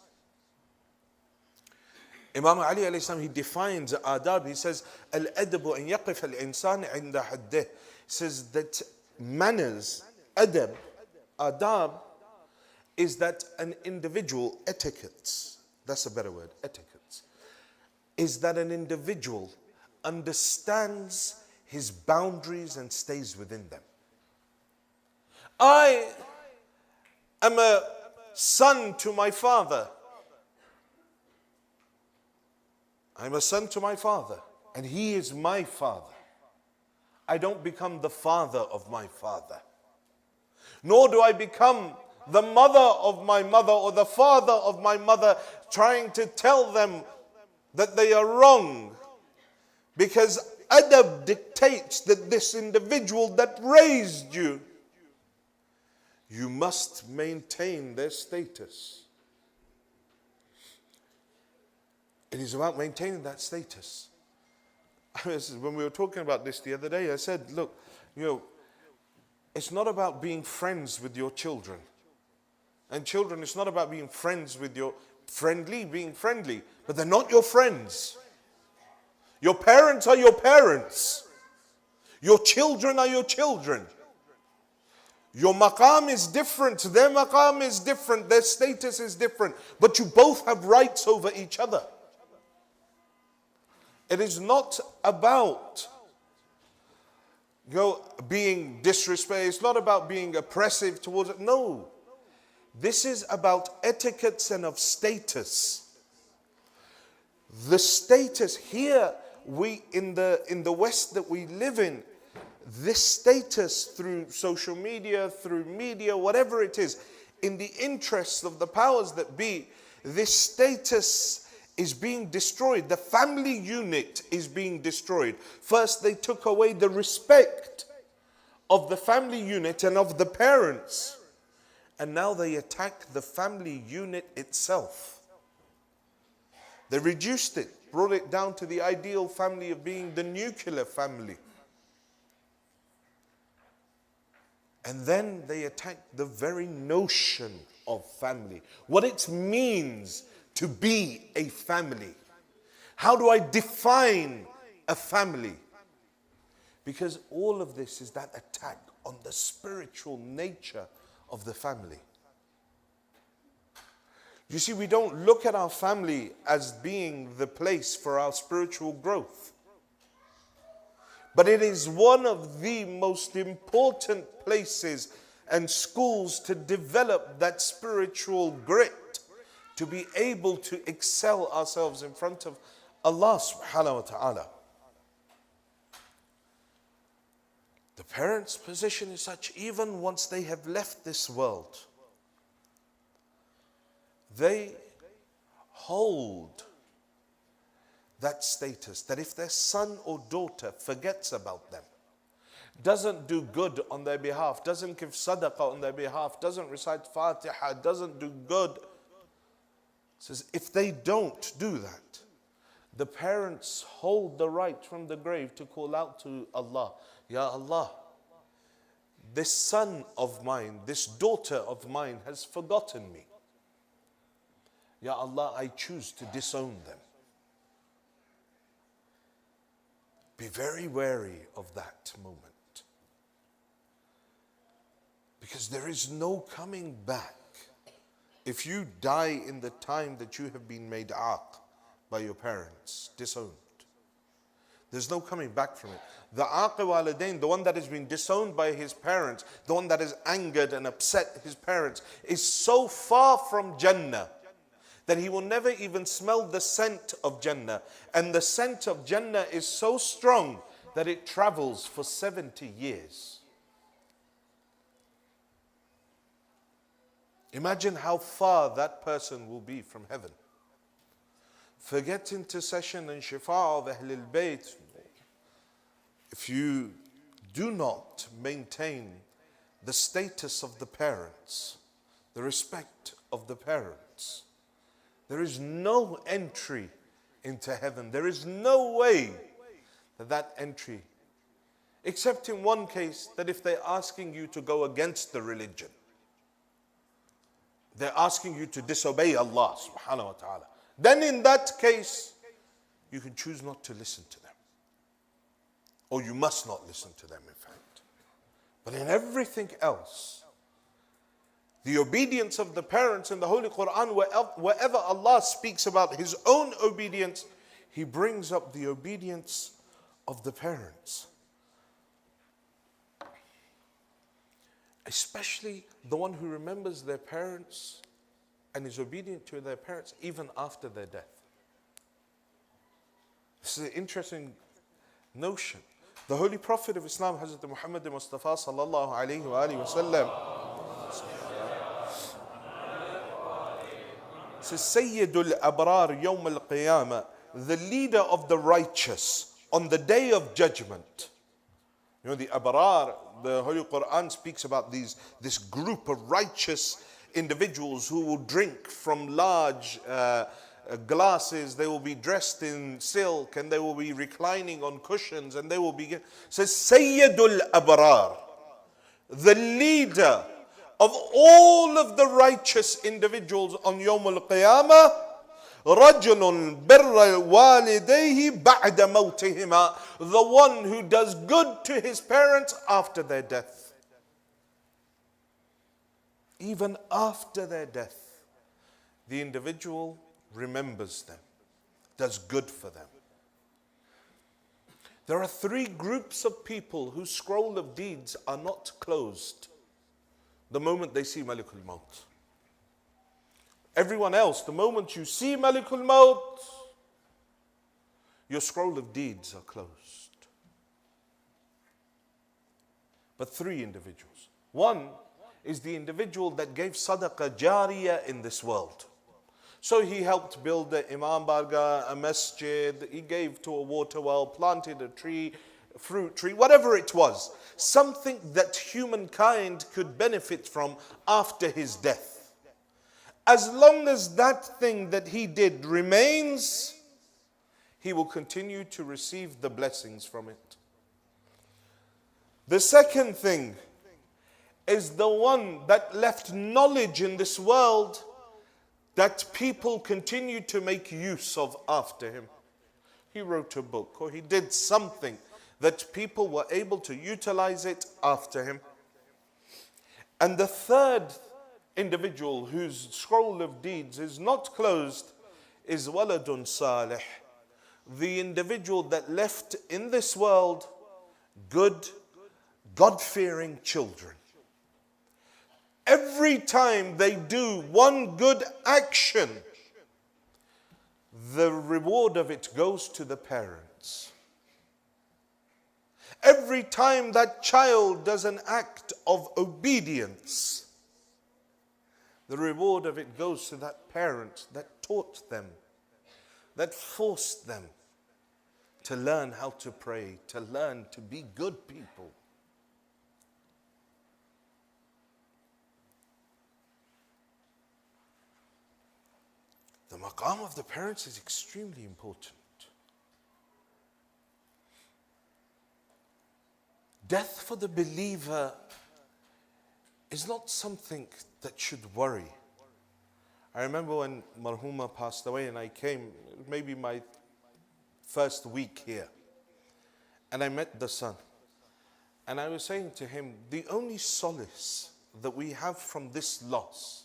Imam Ali alayhi salam, he defines adab, he says, al-adabu an yaqif al-insan inda haddih. He says that manners, adab, is that an individual, etiquettes, that's a better word, etiquettes, is that an individual understands his boundaries and stays within them. I am a son to my father. I'm a son to my father, and he is my father. I don't become the father of my father. Nor do I become the mother of my mother or the father of my mother, trying to tell them that they are wrong. Because adab dictates that this individual that raised you, you must maintain their status. It is about maintaining that status. When we were talking about this the other day, I said, look, it's not about being friends with your children. And children, it's not about being friends with being friendly, but they're not your friends. Your parents are your parents. Your children are your children. Your maqam is different, their maqam is different, their status is different, but you both have rights over each other. It is not about being disrespectful, it's not about being oppressive towards it. No. This is about etiquettes and of status. The status here, we in the West that we live in, this status through social media, through media, whatever it is, in the interests of the powers that be, this status is being destroyed. The family unit is being destroyed. First, they took away the respect of the family unit and of the parents. And now they attack the family unit itself. They reduced it, brought it down to the ideal family of being the nuclear family. And then they attack the very notion of family. What it means to be a family. How do I define a family? Because all of this is that attack on the spiritual nature of the family. You see, we don't look at our family as being the place for our spiritual growth. But it is one of the most important places and schools to develop that spiritual grit, to be able to excel ourselves in front of Allah subhanahu wa ta'ala. The parents' position is such, even once they have left this world, they hold that status, that if their son or daughter forgets about them, doesn't do good on their behalf, doesn't give sadaqah on their behalf, doesn't recite Fatiha, doesn't do good, says if they don't do that, the parents hold the right from the grave to call out to Allah, Ya Allah, this son of mine, this daughter of mine has forgotten me. Ya Allah, I choose to disown them. Be very wary of that moment. Because there is no coming back. If you die in the time that you have been made aq by your parents, disowned, there's no coming back from it. The aq walidain, the one that has been disowned by his parents, the one that has angered and upset his parents, is so far from Jannah that he will never even smell the scent of Jannah. And the scent of Jannah is so strong that it travels for 70 years. Imagine how far that person will be from heaven. Forget intercession and shifa of Ahlul Bayt. If you do not maintain the status of the parents, the respect of the parents, there is no entry into heaven. There is no way that entry, except in one case, that if they're asking you to go against the religion, they're asking you to disobey Allah subhanahu wa ta'ala, then in that case, you can choose not to listen to them. Or you must not listen to them, in fact. But in everything else, the obedience of the parents in the Holy Quran, wherever Allah speaks about His own obedience, He brings up the obedience of the parents. Especially the one who remembers their parents and is obedient to their parents even after their death. This is an interesting notion. The Holy Prophet of Islam, Hazrat Muhammad Mustafa sallallahu alayhi wa alihi wa sallam, says, Sayyidul Abrar Yawm al-Qiyamah, the leader of the righteous on the day of judgment. You know, the Abrar, the Holy Quran speaks about this group of righteous individuals who will drink from large glasses. They will be dressed in silk and they will be reclining on cushions and they will be, says Sayyidul Abrar, the leader of all of the righteous individuals on Yawm al-Qiyamah, رَجُلٌ بِرَّ وَالِدَيْهِ بَعْدَ مَوْتِهِمَا. The one who does good to his parents after their death. Even after their death, the individual remembers them, does good for them. There are three groups of people whose scroll of deeds are not closed the moment they see Malikul Maut. Everyone else, the moment you see Malikul Maut, your scroll of deeds are closed. But three individuals. One is the individual that gave sadaqah jariyah in this world. So he helped build the Imam Barga, a masjid, he gave to a water well, planted a tree, fruit tree, whatever it was. Something that humankind could benefit from after his death. As long as that thing that he did remains, he will continue to receive the blessings from it. The second thing is the one that left knowledge in this world that people continue to make use of after him. He wrote a book or he did something that people were able to utilize it after him. And the third individual whose scroll of deeds is not closed is waladun salih, the individual that left in this world good, God-fearing children. Every time they do one good action, the reward of it goes to the parents. Every time that child does an act of obedience, the reward of it goes to that parent that taught them, that forced them to learn how to pray, to learn to be good people. The maqam of the parents is extremely important. Death for the believer is not something that should worry. I remember when Marhuma passed away and I came, maybe my first week here, and I met the son. And I was saying to him, the only solace that we have from this loss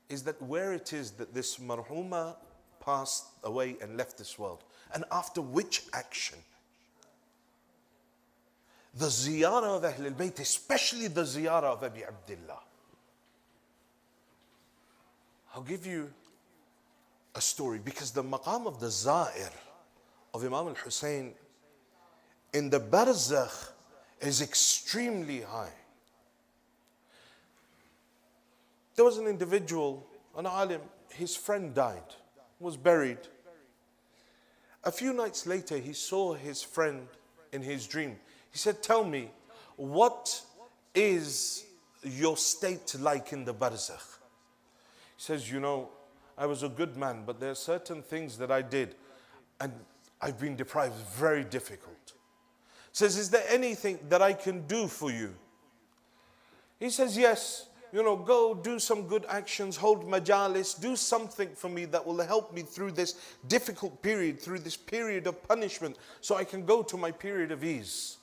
is that where it is that this marhuma passed away and left this world, and after which action, the ziyarah of Ahl al-Bayt, especially the ziyarah of Abi Abdullah. I'll give you a story, because the maqam of the Za'ir of Imam al-Hussein in the barzakh is extremely high. There was an individual, an alim, his friend died, was buried. A few nights later, he saw his friend in his dream. He said, tell me, what is your state like in the barzakh? He says, you know, I was a good man, but there are certain things that I did, and I've been deprived, very difficult. He says, is there anything that I can do for you? He says, yes. You know, go do some good actions, hold majalis, do something for me that will help me through this difficult period, through this period of punishment, so I can go to my period of ease.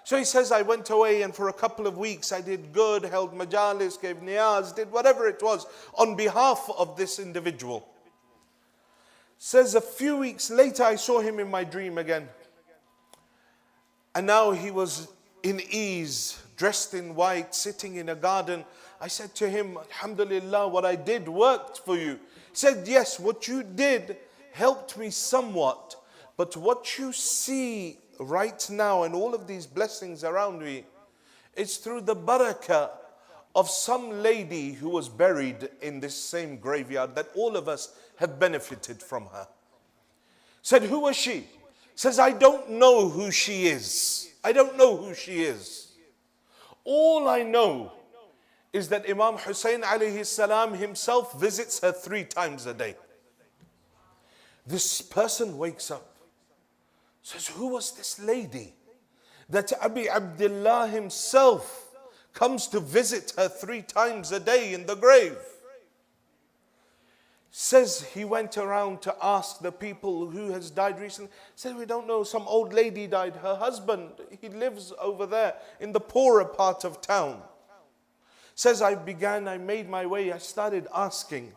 So he says, I went away and for a couple of weeks I did good, held majalis, gave niyaz, did whatever it was on behalf of this individual. Says a few weeks later I saw him in my dream again. And now he was in ease, dressed in white, sitting in a garden. I said to him, Alhamdulillah, what I did worked for you. He said, yes, what you did helped me somewhat. But what you see right now and all of these blessings around me, it's through the barakah of some lady who was buried in this same graveyard that all of us have benefited from her. Said, who was she? Says, I don't know who she is. I don't know who she is. All I know is that Imam Hussein alayhi salam himself visits her 3 times a day. This person wakes up, says, who was this lady that Abi Abdullah himself comes to visit her 3 times a day in the grave? Says he went around to ask the people who has died recently. Said, we don't know, some old lady died. Her husband, he lives over there in the poorer part of town. Says, I made my way, I started asking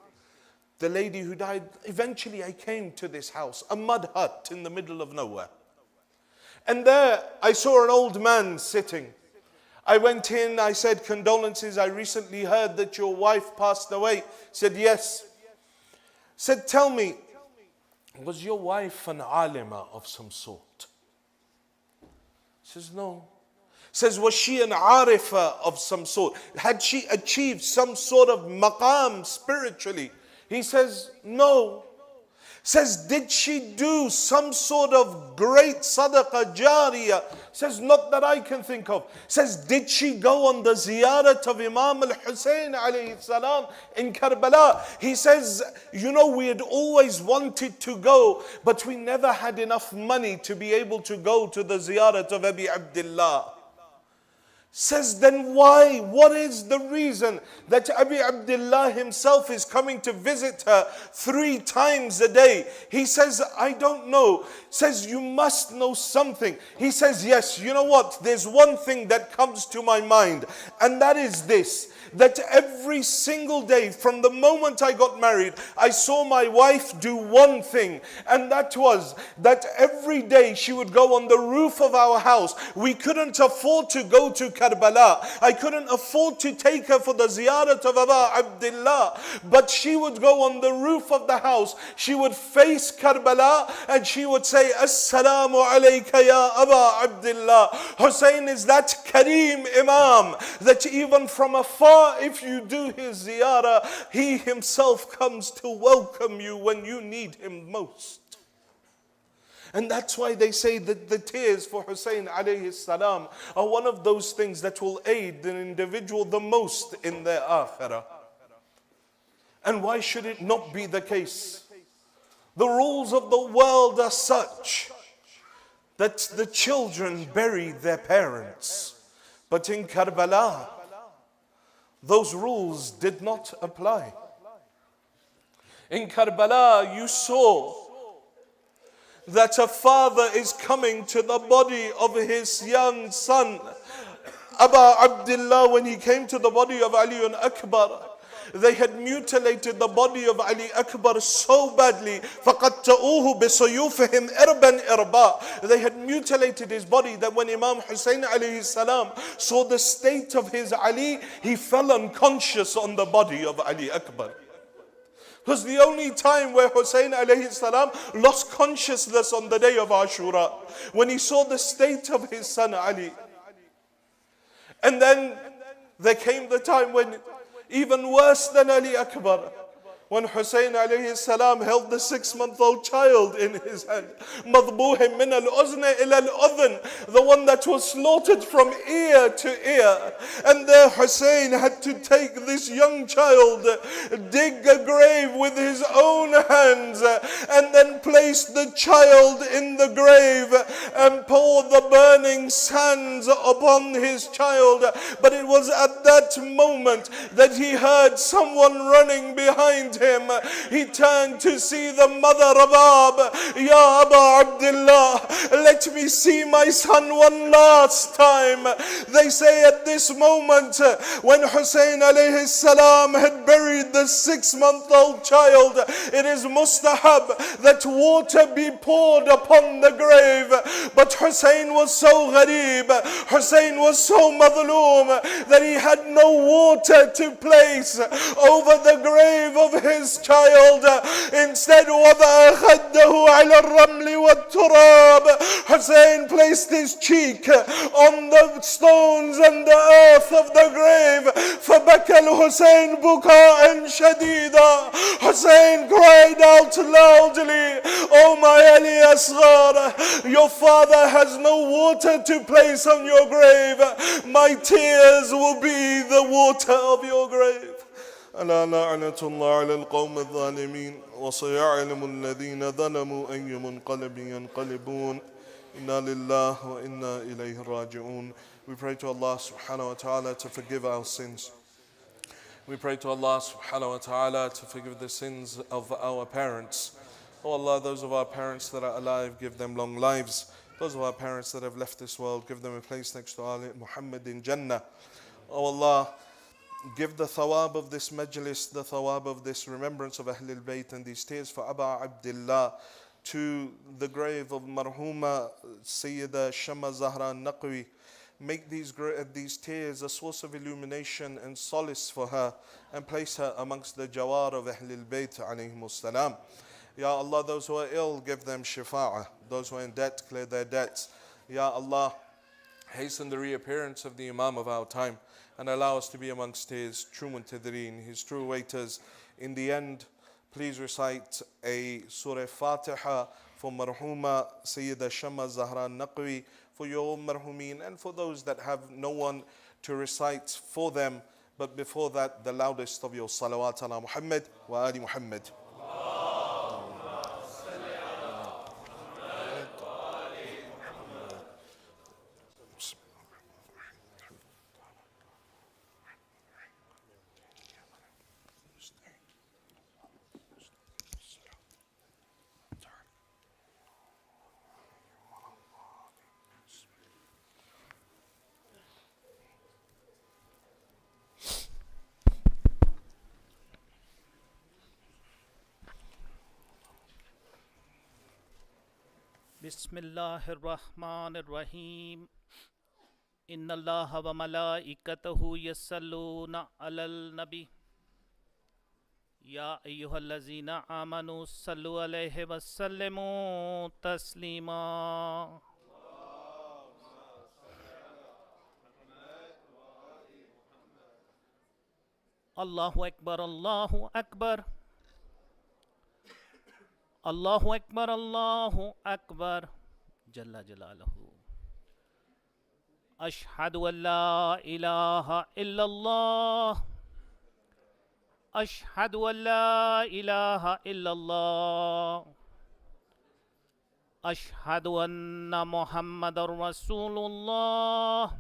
the lady who died. Eventually I came to this house, a mud hut in the middle of nowhere. And there I saw an old man sitting. I went in, I said, condolences, I recently heard that your wife passed away. Said, yes. Said, tell me, was your wife an alima of some sort? Says, no. Says, was she an arifa of some sort? Had she achieved some sort of maqam spiritually? He says, no. Says, did she do some sort of great sadaqah jariyah? Says, not that I can think of. Says, did she go on the ziyarat of Imam al-Hussein alayhi salam in Karbala? He says, you know, we had always wanted to go, but we never had enough money to be able to go to the ziyarat of Abi Abdullah. Says, then why? What is the reason that Abi Abdullah himself is coming to visit her 3 times a day? He says, I don't know. Says, you must know something. He says, yes, you know what? There's one thing that comes to my mind, and that is this. That every single day from the moment I got married, I saw my wife do one thing, and that was that every day she would go on the roof of our house. We couldn't afford to go to Karbala. I couldn't afford to take her for the ziyarat of Aba Abdullah, but she would go on the roof of the house. She would face Karbala and she would say, Assalamu alayka ya Aba Abdullah. Hussein is that Kareem Imam that even from afar, if you do his ziyarah, he himself comes to welcome you when you need him most. And that's why they say that the tears for Hussein alayhi salam are one of those things that will aid an individual the most in their akhirah. And why should it not be the case? The rules of the world are such that the children bury their parents. But in Karbala, those rules did not apply. In Karbala, you saw that a father is coming to the body of his young son. Aba Abdullah, when he came to the body of Ali Akbar, they had mutilated the body of Ali Akbar so badly. فَقَطَّعُوهُ بِصُيُوفِهِمْ إِرْبًا إِرْبًا. They had mutilated his body that when Imam Hussein alayhi salam saw the state of his Ali, he fell unconscious on the body of Ali Akbar. It was the only time where Hussein alayhi salam lost consciousness on the day of Ashura, when he saw the state of his son Ali. And then there came the time when, even worse than Ali Akbar, when Hussein alayhi salam held the 6-month-old child in his hand. مَضْبُوهٍ مِّنَ الْأُذْنِ إِلَى الْأُذْنِ. The one that was slaughtered from ear to ear. And there Hussein had to take this young child, dig a grave with his own hands, and then place the child in the grave and pour the burning sands upon his child. But it was at that moment that he heard someone running behind him. He turned to see the mother Rabab. Ya Aba Abdullah, let me see my son one last time. They say at this moment, when Hussein alayhi salam had buried the 6-month-old child, it is mustahab that water be poured upon the grave. But Hussein was so gharib, Hussein was so madloom, that he had no water to place over the grave of his child. Instead, وَضَعَ خَدَّهُ عَلَى الرَّمْلِ وَالتُّرَابِ. Hussein placed his cheek on the stones and the earth of the grave. فَبَكَى الْحُسَيْنِ بُكَاءً شَدِيدًا. Hussein cried out loudly, "Oh my Ali Asghar, your father has no water to place on your grave. My tears will be the water of your grave." ألا لعنة الله على القوم الظالمين وسيعلم الذين ظلموا أي منقلب ينقلبون إنا لله وإنا إليه راجعون. We pray to Allah subhanahu wa ta'ala to forgive our sins, We pray to Allah subhanahu wa ta'ala to forgive the sins of our parents. Oh Allah, those of our parents that are alive, give them long lives. Those of our parents that have left this world, give them a place next to Ali Muhammad in Jannah. Oh Allah, give the thawab of this majlis, the thawab of this remembrance of Ahlul Bayt and these tears for Aba Abdullah to the grave of Marhuma Sayyida Shama Zahra Naqwi. Make these tears a source of illumination and solace for her and place her amongst the jawar of Ahlul Bayt alayhimus salam. Ya Allah, those who are ill, give them shifa'ah. Those who are in debt, clear their debts. Ya Allah, hasten the reappearance of the Imam of our time and allow us to be amongst his true muntadhireen, his true waiters. In the end, please recite a Surah Fatiha for Marhuma Sayyida Shama Zahra Naqwi, for your marhumeen and for those that have no one to recite for them. But before that, the loudest of your salawat ala Muhammad wa ali Muhammad. Bismillahirrahmanirrahim. Inna Allaha wa malaikatahu yusalluna alal nabi. Ya ayyuhallazina amanu sallu alayhi wa sallimu taslima. Allahu Akbar, Allahu Akbar. Allahu Akbar, Allahu Akbar. Jalla Jalaluhu. Ashhadu an la ilaha illallah. Ashhadu an la ilaha illallah. Ashhadu anna Muhammadar Rasulullah.